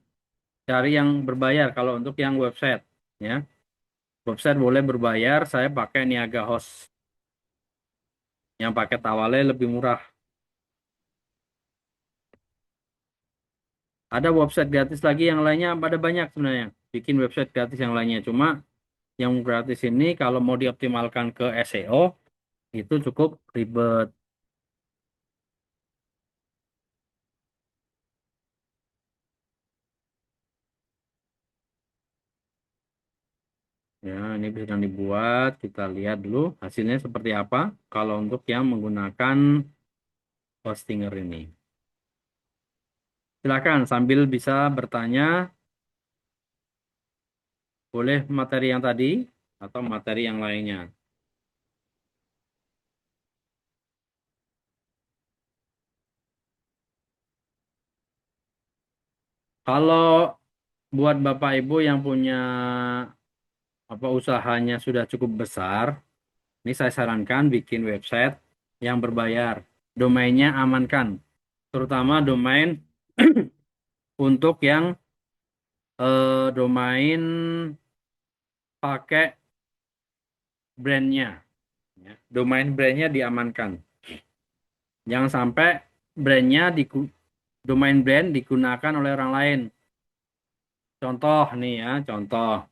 cari yang berbayar. Kalau untuk yang website, ya, website boleh berbayar. Saya pakai Niaga Host, yang paket awalnya lebih murah. Ada website gratis lagi yang lainnya, ada banyak sebenarnya. Bikin website gratis yang lainnya. Cuma yang gratis ini kalau mau dioptimalkan ke SEO itu cukup ribet. Ya, ini sedang dibuat. Kita lihat dulu hasilnya seperti apa. Kalau untuk yang menggunakan Hostinger ini. Silakan sambil bisa bertanya, boleh materi yang tadi atau materi yang lainnya. Kalau buat Bapak Ibu yang punya apa usahanya sudah cukup besar, ini saya sarankan bikin website yang berbayar. Domainnya amankan, terutama domain untuk yang domain pakai brandnya. Ya. Domain brandnya diamankan. Jangan sampai brandnya domain brand digunakan oleh orang lain. Contoh nih ya, contoh.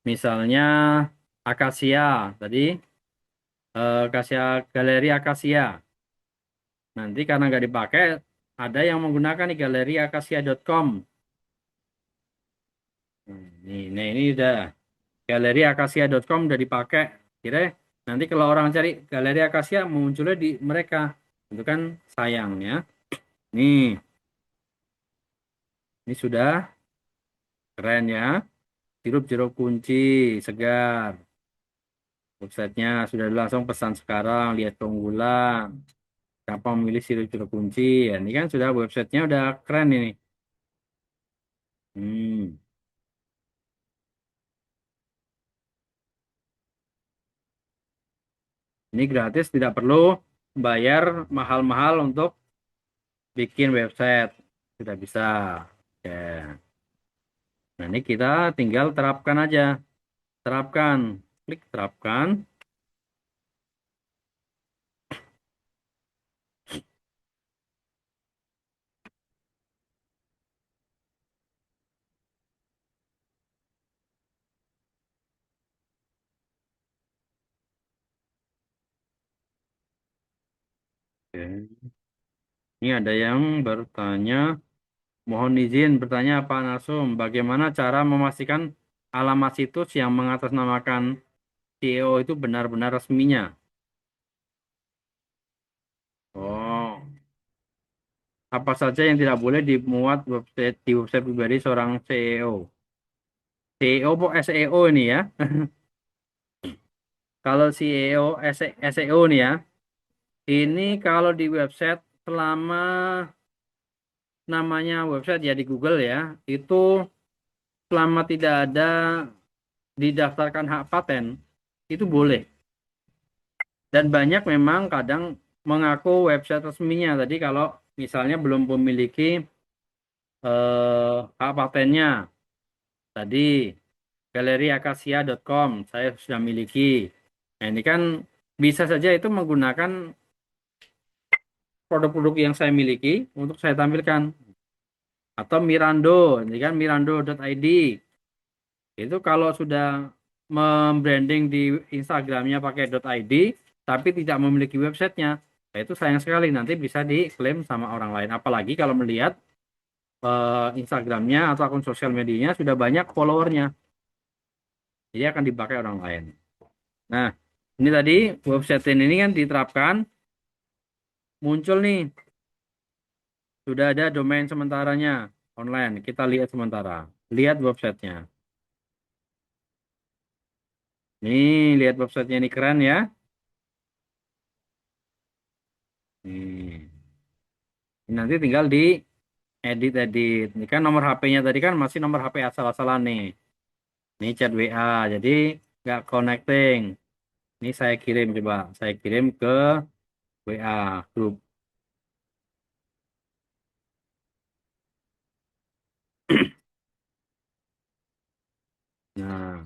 Misalnya Akasia tadi, Akasia Galeri Akasia. Nanti karena nggak dipakai, ada yang menggunakan nih galeri akasia.com. Ini udah galeri akasia.com udah dipakai. Kira nanti kalau orang cari galeri Akasia munculnya di mereka. Itu kan sayang ya. Nih, ini sudah keren ya. Sirup jeruk kunci segar. Websitenya sudah langsung pesan sekarang. Lihat keunggulan. Gampang memilih sirup jeruk kunci. Ya, ini kan sudah websitenya udah keren ini. Hmm. Ini gratis, tidak perlu bayar mahal-mahal untuk bikin website. Sudah bisa. Oke. Nah, ini kita tinggal terapkan aja. Terapkan. Klik terapkan. Oke. Ini ada yang bertanya, mohon izin bertanya Pak Narsum, bagaimana cara memastikan alamat situs yang mengatasnamakan CEO itu benar-benar resminya? Oh, apa saja yang tidak boleh dimuat di website pribadi seorang CEO? CEO po SEO ini ya. Kalau CEO, SEO nih ya, ini kalau di website selama namanya website ya di Google ya, itu selama tidak ada didaftarkan hak paten, itu boleh. Dan banyak memang kadang mengaku website resminya. Tadi kalau misalnya belum memiliki hak patennya. Tadi galeriakasia.com saya sudah miliki. Nah, ini kan bisa saja itu menggunakan produk-produk yang saya miliki untuk saya tampilkan. Atau Mirando, ini kan mirando.id. Itu kalau sudah membranding di Instagramnya pakai .id, tapi tidak memiliki websitenya, nah itu sayang sekali nanti bisa diklaim sama orang lain. Apalagi kalau melihat Instagramnya atau akun sosial medianya sudah banyak followernya, jadi akan dipakai orang lain. Nah, ini tadi website ini kan diterapkan, muncul nih, sudah ada domain sementaranya online. Kita lihat sementara, lihat websitenya. Nih, lihat websitenya ini keren ya. Nih. Nanti tinggal di edit. Ini kan nomor HP-nya tadi kan masih nomor HP asal-asalan nih. Ini chat WA, jadi nggak connecting. Ini saya kirim coba, saya kirim ke WA grup. Nah,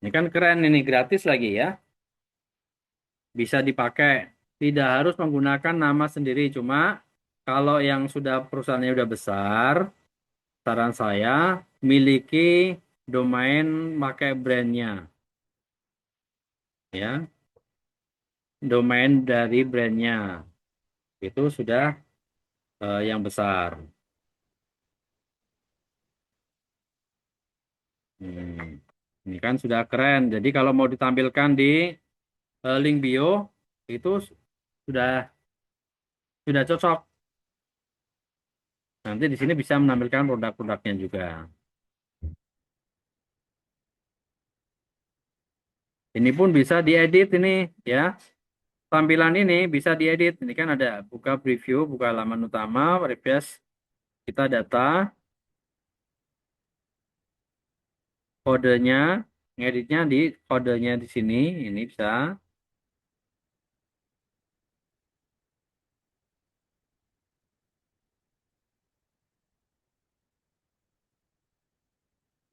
ini kan keren ini gratis lagi ya. Bisa dipakai. Tidak harus menggunakan nama sendiri. Cuma kalau yang sudah perusahaannya udah besar, saran saya miliki domain pakai brandnya. Ya, domain dari brandnya itu sudah yang besar. Hmm. Ini kan sudah keren. Jadi kalau mau ditampilkan di link bio itu sudah sudah cocok. Nanti di sini bisa menampilkan produk-produknya juga. Ini pun bisa diedit ini ya. Tampilan ini bisa diedit. Ini kan ada buka preview, buka halaman utama, refresh kita data, kodenya, ngeditnya di kodenya di sini. Ini bisa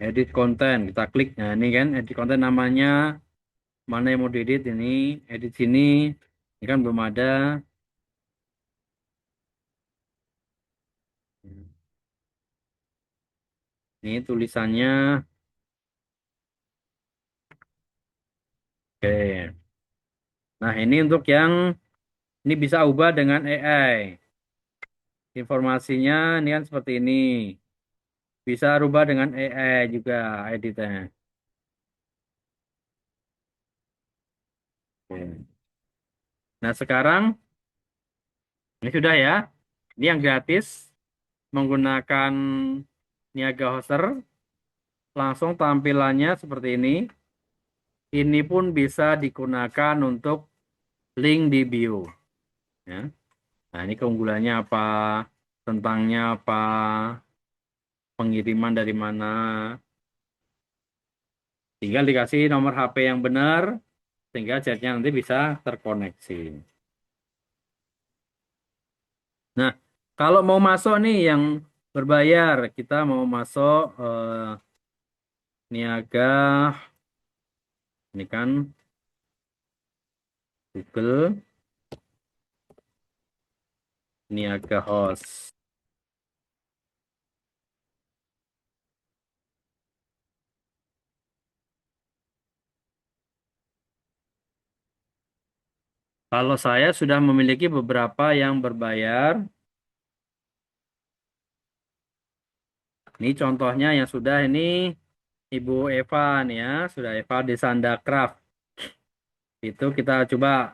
edit konten. Kita klik. Nah, ini kan edit konten namanya mana yang mau diedit ini, edit sini. Ini kan belum ada. Ini tulisannya. Oke. Nah, ini untuk yang ini bisa ubah dengan AI. Informasinya ini kan seperti ini. Bisa rubah dengan AI juga editnya. Oke. Nah, sekarang ini sudah ya. Ini yang gratis menggunakan Niaga Hoster. Langsung tampilannya seperti ini. Ini pun bisa digunakan untuk link di bio. Ya. Nah, ini keunggulannya apa? Tentangnya apa? Pengiriman dari mana? Tinggal dikasih nomor HP yang benar, sehingga chatnya nanti bisa terkoneksi. Nah, kalau mau masuk nih yang berbayar, kita mau masuk Niaga, ini kan Google Niaga Host. Kalau saya sudah memiliki beberapa yang berbayar, ini contohnya yang sudah ini Ibu Eva nih ya, sudah Eva di Sanda Craft. Itu kita coba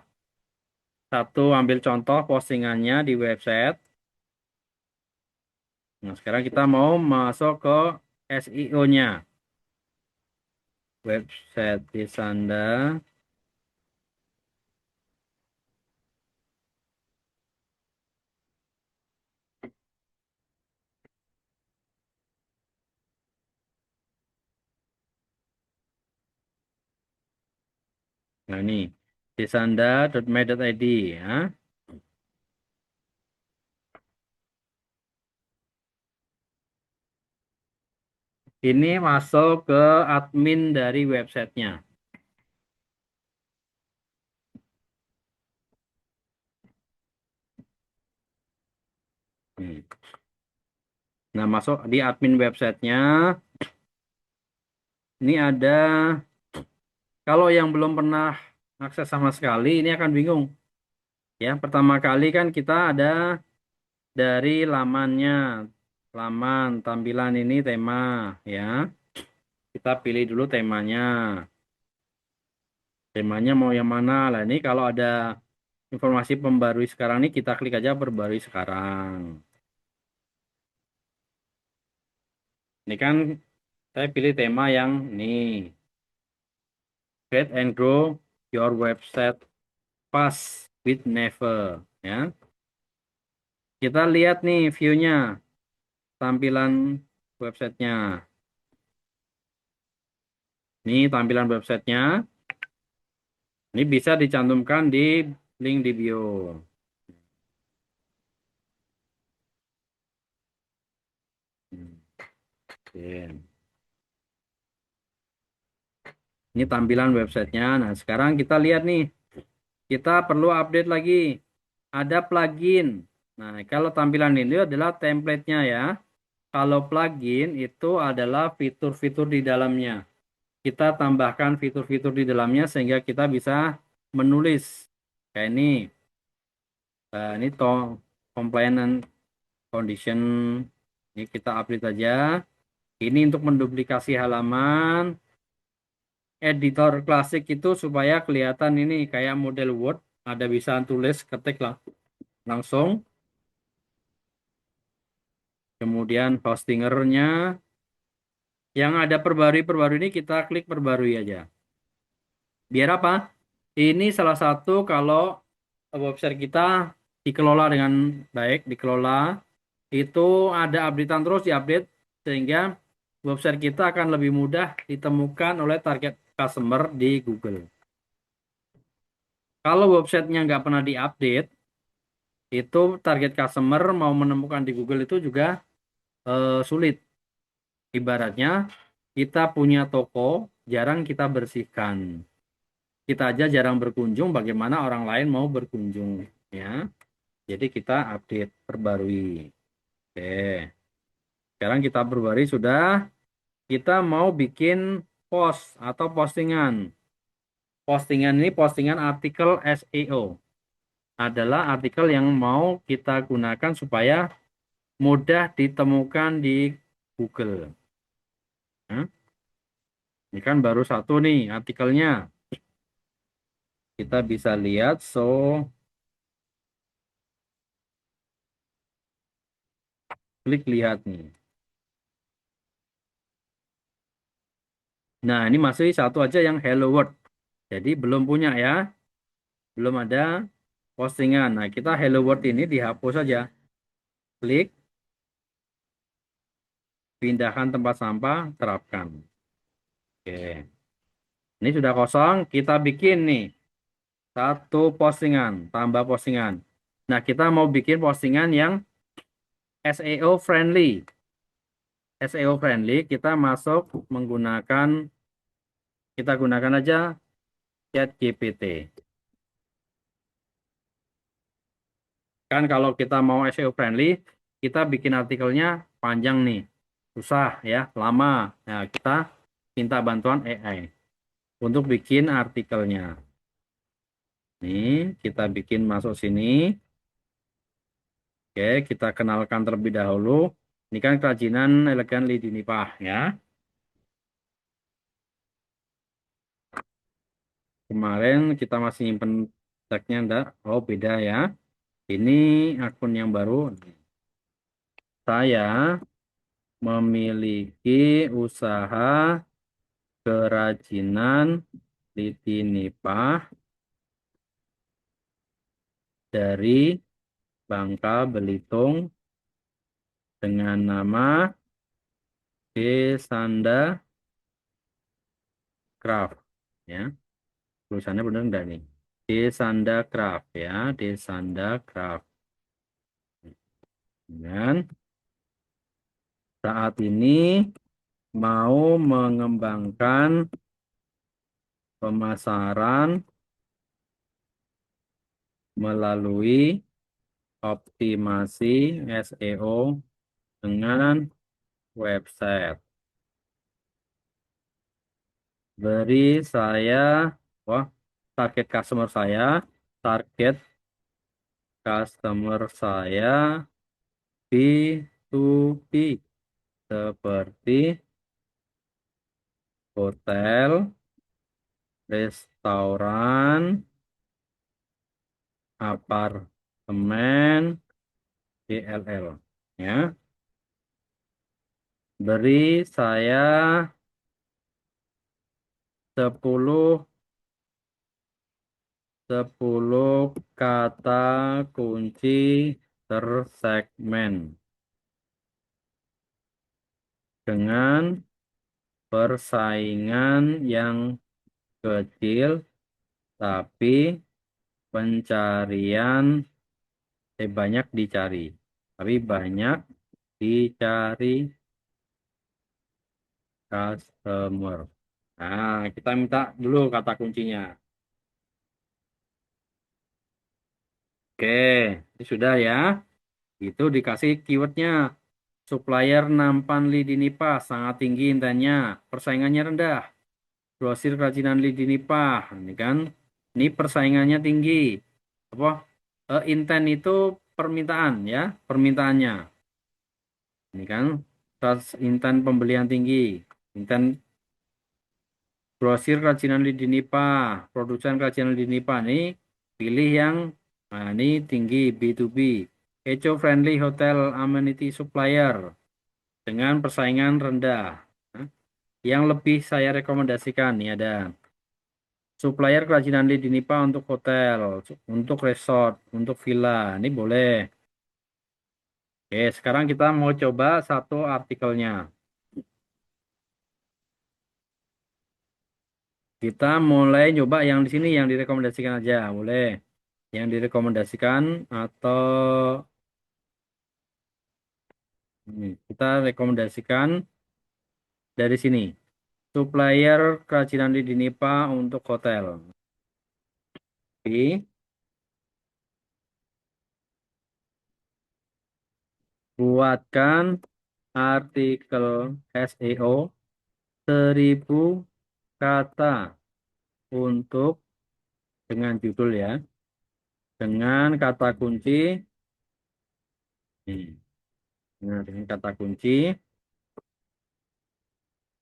satu ambil contoh postingannya di website. Nah, sekarang kita mau masuk ke SEO-nya. Website di Sanda. Nah, ini desanda.my.id ya. Ini masuk ke admin dari websitenya. Hmm. Nah, masuk di admin websitenya. Ini ada, kalau yang belum pernah akses sama sekali, ini akan bingung. Ya, pertama kali kan kita ada dari lamannya. Laman, tampilan ini tema, ya. Kita pilih dulu temanya. Temanya mau yang mana? Lah, ini kalau ada informasi pembarui sekarang ini, kita klik aja perbarui sekarang. Ini kan saya pilih tema yang ini. Create and grow your website fast with Never. Ya. Kita lihat nih view-nya, tampilan websitenya. Ini tampilan websitenya. Ini bisa dicantumkan di link di bio. Hmm, oke. Ini tampilan websitenya. Nah, sekarang kita lihat nih. Kita perlu update lagi. Ada plugin. Nah, kalau tampilan ini adalah template-nya ya. Kalau plugin itu adalah fitur-fitur di dalamnya. Kita tambahkan fitur-fitur di dalamnya sehingga kita bisa menulis. Kayak ini. Ini compliant condition. Ini kita update aja. Ini untuk menduplikasi halaman. Editor klasik itu supaya kelihatan ini kayak model Word. Ada bisa tulis, ketik lah langsung. Kemudian hostingernya. Yang ada perbarui-perbarui ini kita klik perbarui aja. Biar apa? Ini salah satu kalau website kita dikelola dengan baik, dikelola, itu ada updatean terus diupdate sehingga website kita akan lebih mudah ditemukan oleh target customer di Google. Kalau websitenya nggak pernah diupdate, itu target customer mau menemukan di Google itu juga sulit. Ibaratnya kita punya toko, jarang kita bersihkan. Kita aja jarang berkunjung, bagaimana orang lain mau berkunjung, ya. Jadi kita update, perbarui. Oke. Sekarang kita perbarui sudah. Kita mau bikin post atau postingan. Postingan ini postingan artikel SEO. Adalah artikel yang mau kita gunakan supaya mudah ditemukan di Google. Nah, ini kan baru satu nih artikelnya. Kita bisa lihat, so klik lihat nih. Nah, ini masih satu aja yang Hello World. Jadi belum punya ya, belum ada postingan. Nah, kita Hello World ini dihapus saja. Klik, pindahkan tempat sampah, terapkan. Oke, ini sudah kosong. Kita bikin nih satu postingan, tambah postingan. Nah, kita mau bikin postingan yang SEO friendly. SEO friendly, kita masuk menggunakan, kita gunakan aja ChatGPT. Kan kalau kita mau SEO friendly, kita bikin artikelnya panjang nih. Susah ya, lama. Nah, kita minta bantuan AI untuk bikin artikelnya. Nih, kita bikin masuk sini. Oke, kita kenalkan terlebih dahulu. Ini kan kerajinan elegan lidi nipah ya. Kemarin kita masih nyimpen tagnya enggak? Oh, beda ya. Ini akun yang baru. Saya memiliki usaha kerajinan lidi nipah dari Bangka Belitung dengan nama Desanda Craft ya. Tulisannya benar enggak nih? Desanda Craft ya, Desanda Craft. Dan saat ini mau mengembangkan pemasaran melalui optimasi SEO dengan website. Beri saya, wah, target customer saya, target customer saya B2B seperti hotel, restoran, apartemen, DLL. Ya, beri saya 10 10 kata kunci tersegmen dengan persaingan yang kecil tapi pencarian banyak dicari. Tapi banyak dicari customer. Nah, kita minta dulu kata kuncinya. Oke, ini sudah ya. Itu dikasih keywordnya. Supplier nampan lidi nipah sangat tinggi intannya. Persaingannya rendah. Grosir kerajinan lidi nipah. Ini kan. Ini persaingannya tinggi. Apa? Inten itu permintaan ya. Permintaannya. Ini kan. Inten pembelian tinggi. Inten grosir kerajinan lidi nipah. Produsen kerajinan lidi nipah. Ini pilih yang nah, ini tinggi B2B. Eco-friendly hotel amenity supplier dengan persaingan rendah. Nah, yang lebih saya rekomendasikan nih ada supplier kerajinan lidi nipah untuk hotel, untuk resort, untuk villa. Ini boleh. Oke, sekarang kita mau coba satu artikelnya. Kita mulai coba yang di sini yang direkomendasikan aja, boleh. Yang direkomendasikan atau kita rekomendasikan dari sini. Supplier kerajinan lidi nipah untuk hotel. Oke. Buatkan artikel SEO 1.000 kata untuk dengan judul ya, dengan kata kunci, nih, nah, dengan kata kunci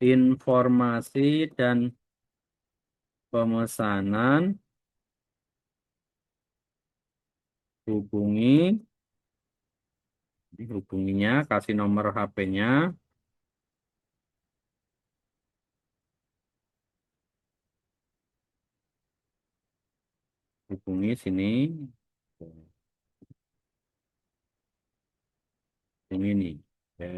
informasi dan pemesanan hubungi, ini hubunginya, kasih nomor HP-nya, hubungi sini, ini nih. Oke.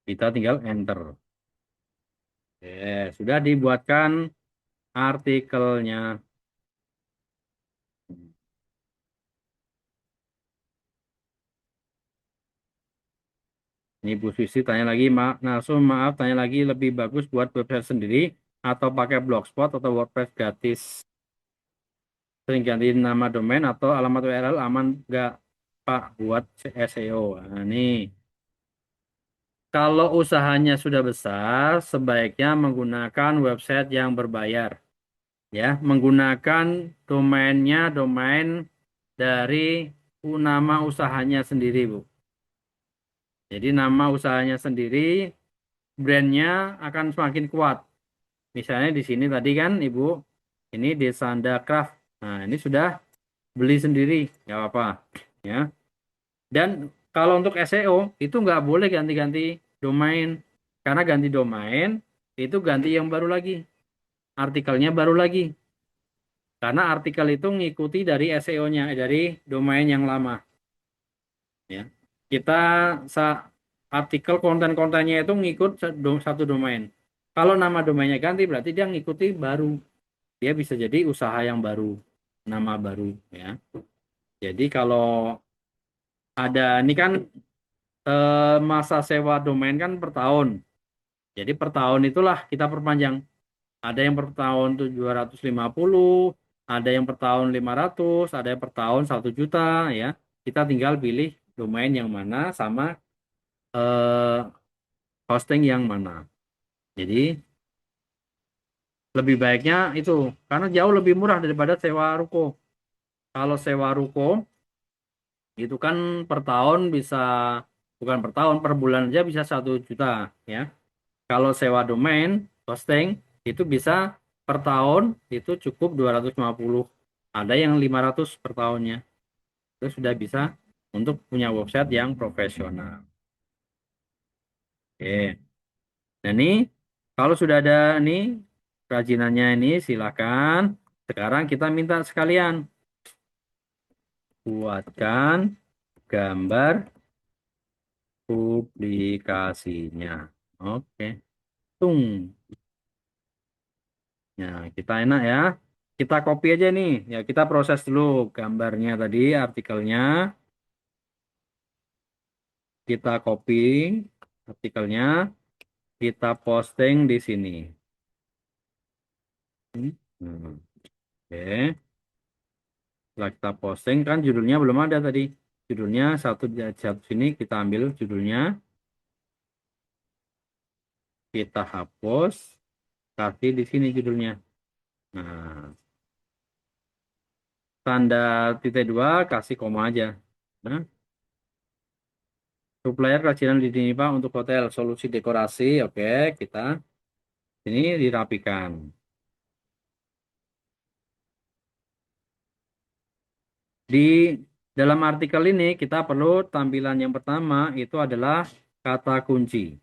Kita tinggal enter. Sudah dibuatkan artikelnya. Ini Bu Susi tanya lagi, maaf tanya lagi lebih bagus buat website sendiri atau pakai Blogspot atau WordPress gratis. Sering ganti nama domain atau alamat URL aman nggak Pak buat SEO? Nah, ini kalau usahanya sudah besar, sebaiknya menggunakan website yang berbayar. Ya, menggunakan domainnya domain dari nama usahanya sendiri, Bu. Jadi nama usahanya sendiri, brandnya akan semakin kuat. Misalnya di sini tadi kan Ibu, ini Desanda Craft. Nah, ini sudah beli sendiri, nggak apa-apa. Ya. Dan kalau untuk SEO itu nggak boleh ganti-ganti domain. Karena ganti domain itu ganti yang baru lagi. Artikelnya baru lagi. Karena artikel itu ngikuti dari SEO-nya, dari domain yang lama. Ya. Kita artikel konten-kontennya itu ngikut satu domain. Kalau nama domainnya ganti berarti dia ngikuti baru. Dia bisa jadi usaha yang baru, nama baru ya. Jadi kalau Ada ini kan masa sewa domain kan per tahun. Jadi per tahun itulah kita perpanjang. Ada yang per tahun 750, ada yang per tahun 500, ada yang per tahun 1 juta ya. Kita tinggal pilih domain yang mana sama eh, hosting yang mana. Jadi lebih baiknya itu karena jauh lebih murah daripada sewa ruko. Kalau sewa ruko itu kan per tahun bisa bukan per tahun per bulan aja bisa 1 juta ya. Kalau sewa domain hosting itu bisa per tahun itu cukup 250. Ada yang 500 per tahunnya. Itu sudah bisa untuk punya website yang profesional. Oke. Nah, ini kalau sudah ada nih kerajinannya ini silakan. Sekarang kita minta sekalian buatkan gambar publikasinya. Oke. Tung. Nah, kita enak ya. Kita copy aja nih. Ya, kita proses dulu gambarnya tadi, artikelnya. Kita copy artikelnya. Kita posting di sini. Hmm. Oke. Setelah kita posting kan judulnya belum ada tadi. Judulnya satu sini kita ambil judulnya. Kita hapus. Kasih di sini judulnya. Nah, tanda titik dua kasih koma aja. Nah, supplier kerajinan di sini Pak untuk hotel solusi dekorasi. Oke, kita ini dirapikan. Di dalam artikel ini kita perlu tampilan yang pertama itu adalah kata kunci.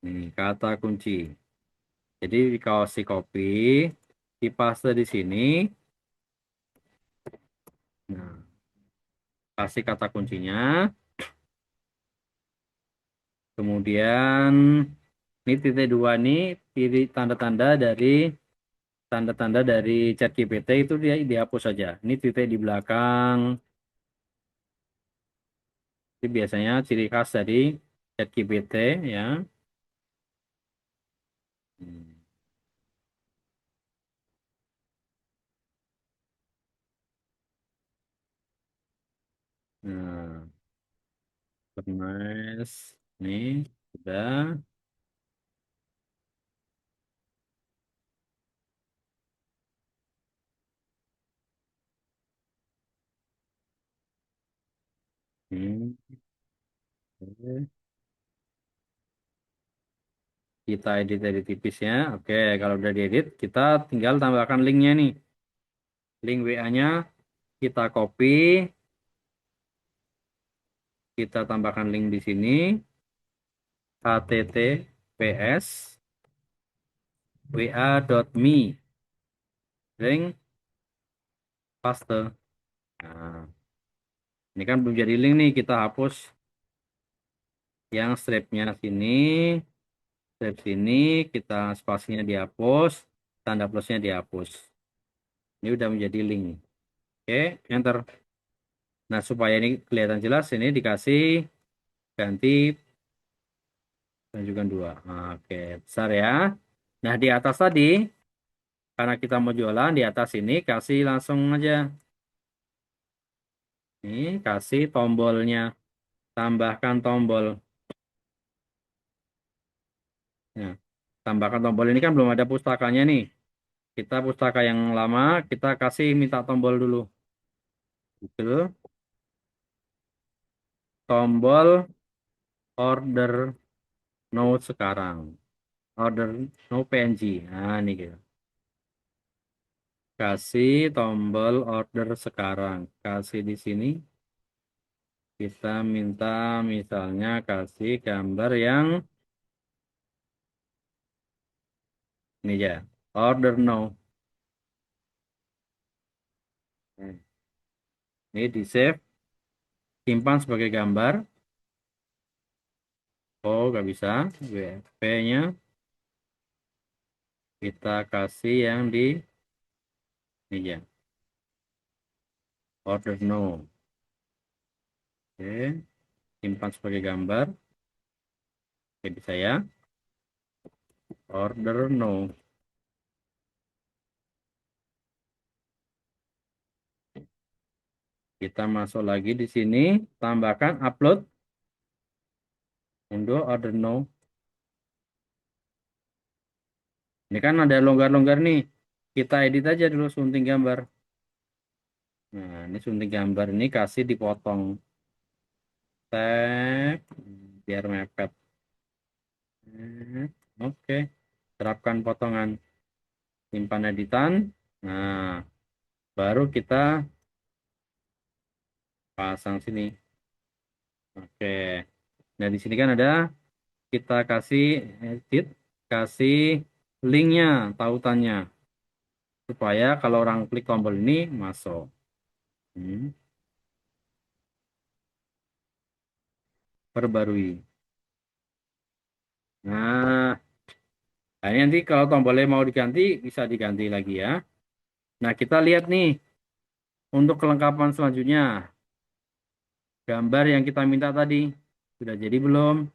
Nih, kata kunci. Jadi dikasih copy, dipaste di sini. Nah, kasih kata kuncinya. Kemudian ini titik dua ini titik tanda-tanda dari ChatGPT itu dia dihapus saja. Ini titik di belakang. Ini biasanya ciri khas dari ChatGPT ya. Hmm. Nah, nice. Nih, sudah. Hmm, oke. Kita edit tipis ya. Oke, kalau udah diedit, kita tinggal tambahkan linknya nih. Link WA-nya kita copy, kita tambahkan link di sini. https wa.me link paste. Nah, ini kan belum jadi link nih, kita hapus yang stripnya sini, strip sini, kita spasinya dihapus, tanda plusnya dihapus. Ini udah menjadi link. Oke, enter. Nah, supaya ini kelihatan jelas, ini dikasih ganti tunjukkan dua. Nah, oke, besar ya. Nah, di atas tadi, karena kita mau jualan, di atas ini kasih langsung aja. Ini kasih tombolnya, tambahkan tombol. Nah, tambahkan tombol ini kan belum ada pustakanya nih. Kita pustaka yang lama, kita kasih minta tombol dulu. Gitu. Tombol order now sekarang. Order now PNG. Nah, ini gitu. Kasih tombol order sekarang. Kasih di sini. Kita minta misalnya kasih gambar yang ini ya. Order now. Nah, ini di save. Simpan sebagai gambar. Oh, nggak bisa. WP-nya kita kasih yang di ini ya. Order now. Oke, simpan sebagai gambar. Oke, bisa ya. Order no. Kita masuk lagi di sini, tambahkan upload. Undo order no. Ini kan ada longgar-longgar nih. Kita edit aja dulu sunting gambar. Nah, ini sunting gambar ini kasih dipotong. Tag, biar mepet. Oke, terapkan potongan. Simpan editan. Nah, baru kita pasang sini. Oke. Nah, di sini kan ada kita kasih edit, kasih linknya, tautannya, supaya kalau orang klik tombol ini masuk. Hmm, perbarui. Nah, ini nanti kalau tombolnya mau diganti, bisa diganti lagi ya. Nah, kita lihat nih, untuk kelengkapan selanjutnya, gambar yang kita minta tadi, sudah jadi belum?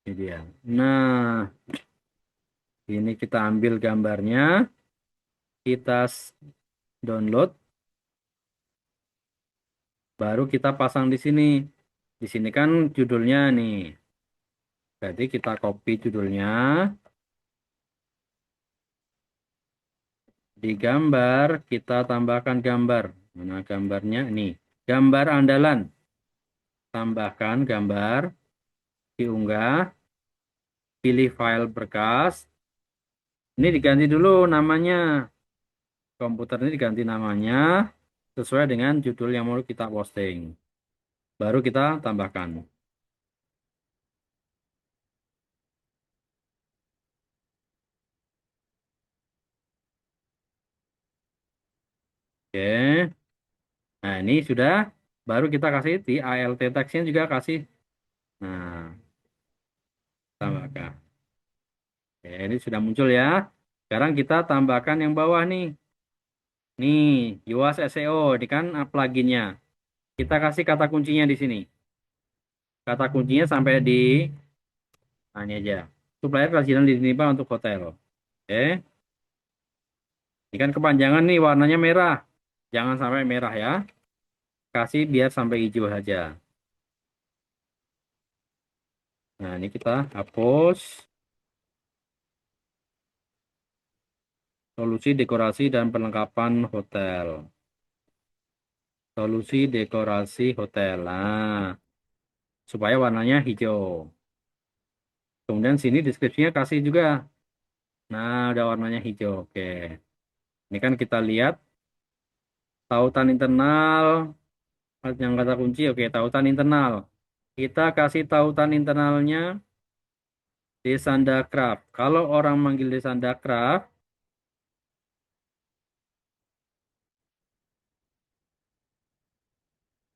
Ini dia. Nah, ini kita ambil gambarnya, kita download, baru kita pasang di sini. Di sini kan judulnya nih. Berarti kita copy judulnya. Di gambar, kita tambahkan gambar. Mana gambarnya? Ini. Gambar andalan. Tambahkan gambar. Diunggah. Pilih file berkas. Ini diganti dulu namanya. Komputer ini diganti namanya. Sesuai dengan judul yang mau kita posting. Baru kita tambahkan. Oke. Nah, ini sudah. Baru kita kasih di ALT text-nya juga kasih. Nah, tambahkan. Oke, ini sudah muncul ya. Sekarang kita tambahkan yang bawah nih. Nih, UAS SEO. Ini kan pluginnya. Kita kasih kata kuncinya di sini. Kata kuncinya sampai di nah, ini aja. Supplier kerajinan di Pak untuk hotel. Oke. Ini kan kepanjangan nih warnanya merah. Jangan sampai merah ya. Kasih biar sampai hijau saja. Nah, ini kita hapus. Solusi dekorasi dan perlengkapan hotel. Solusi dekorasi hotel. Nah, supaya warnanya hijau. Kemudian sini deskripsinya kasih juga. Nah, udah warnanya hijau. Oke. Ini kan kita lihat tautan internal yang kata kunci. Oke, tautan internal. Kita kasih tautan internalnya Desanda Craft. Kalau orang manggil Desanda Craft,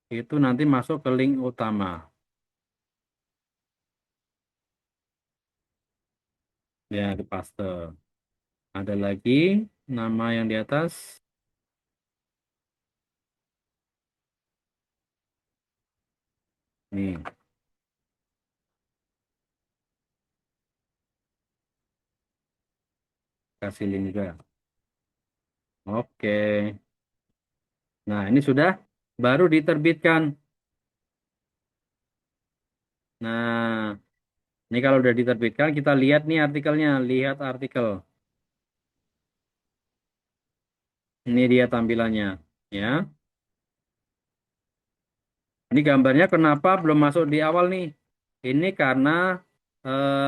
itu nanti masuk ke link utama. Ya, di paste. Ada lagi nama yang di atas. Nih, kasih link juga. Oke. Nah, ini sudah baru diterbitkan. Nah, ini kalau udah diterbitkan, kita lihat nih artikelnya. Lihat artikel. Ini dia tampilannya. Ya, ini gambarnya kenapa belum masuk di awal nih? Ini karena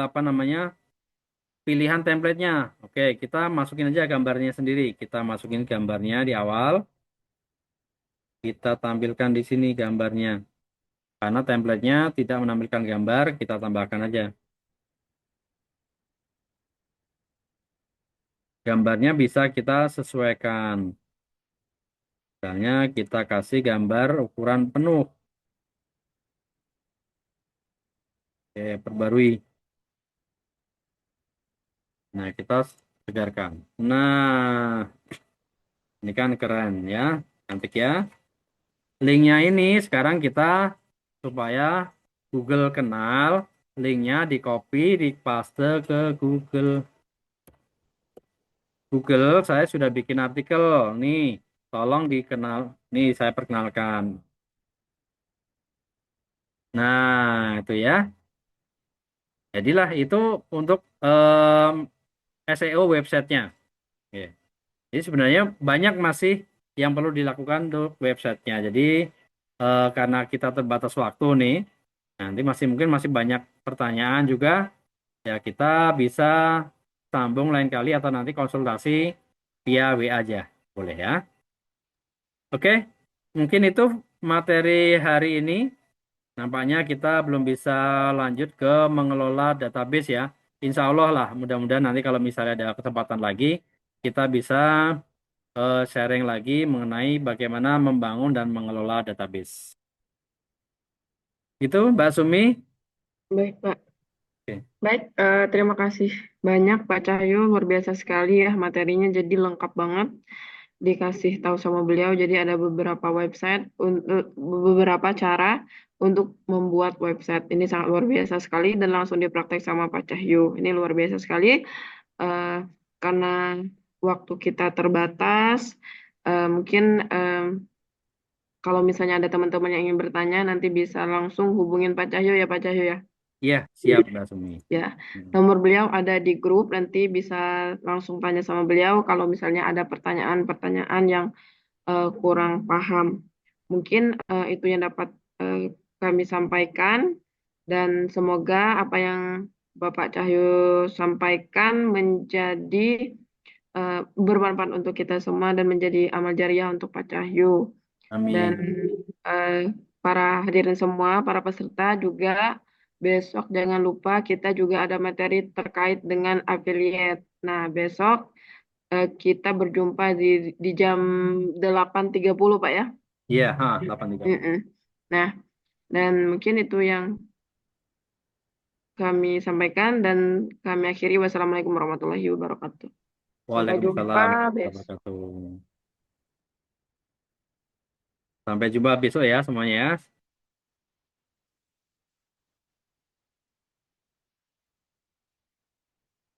apa namanya pilihan templatenya. Oke, kita masukin aja gambarnya sendiri. Kita masukin gambarnya di awal. Kita tampilkan di sini gambarnya. Karena templatenya tidak menampilkan gambar, kita tambahkan aja. Gambarnya bisa kita sesuaikan. Misalnya kita kasih gambar ukuran penuh. Oke, perbarui. Nah, kita segarkan. Nah, ini kan keren ya. Cantik ya. Linknya ini sekarang kita supaya Google kenal, linknya di copy, di paste ke Google. Google, saya sudah bikin artikel. Nih, tolong dikenal. Nih, saya perkenalkan. Nah, itu ya. Jadilah itu untuk SEO websitenya. Oke. Jadi sebenarnya banyak masih yang perlu dilakukan untuk websitenya. Jadi karena kita terbatas waktu nih, nanti mungkin masih banyak pertanyaan juga. Ya kita bisa sambung lain kali atau nanti konsultasi via WA aja. Boleh ya. Oke, mungkin itu materi hari ini. Nampaknya kita belum bisa lanjut ke mengelola database ya. Insya Allah lah, mudah-mudahan nanti kalau misalnya ada kesempatan lagi, kita bisa sharing lagi mengenai bagaimana membangun dan mengelola database. Itu Mbak Sumi. Baik, Pak. Oke. Baik, terima kasih banyak Pak Cahyo, luar biasa sekali ya materinya, jadi lengkap banget dikasih tahu sama beliau. Jadi ada beberapa website, beberapa cara untuk membuat website. Ini sangat luar biasa sekali dan langsung dipraktek sama Pak Cahyo. Ini luar biasa sekali eh, karena waktu kita terbatas. Mungkin kalau misalnya ada teman-teman yang ingin bertanya, nanti bisa langsung hubungin Pak Cahyo ya Pak Cahyo ya. Iya, siap Mbak Sumi. Ya, Hmm. nomor beliau ada di grup, nanti bisa langsung tanya sama beliau kalau misalnya ada pertanyaan-pertanyaan yang kurang paham. Mungkin itu yang dapat eh, kami sampaikan dan semoga apa yang Bapak Cahyo sampaikan menjadi bermanfaat untuk kita semua dan menjadi amal jariah untuk Pak Cahyo. Dan Amin. eh, para hadirin semua, para peserta juga besok jangan lupa kita juga ada materi terkait dengan affiliate. Nah, besok kita berjumpa di jam 8.30 Pak ya. Iya, 8.30. Mm-mm. Nah, dan mungkin itu yang kami sampaikan dan kami akhiri. Wassalamualaikum warahmatullahi wabarakatuh. Sampai jumpa Waalaikumsalam warahmatullahi besok. wabarakatuh. Sampai jumpa besok ya semuanya ya.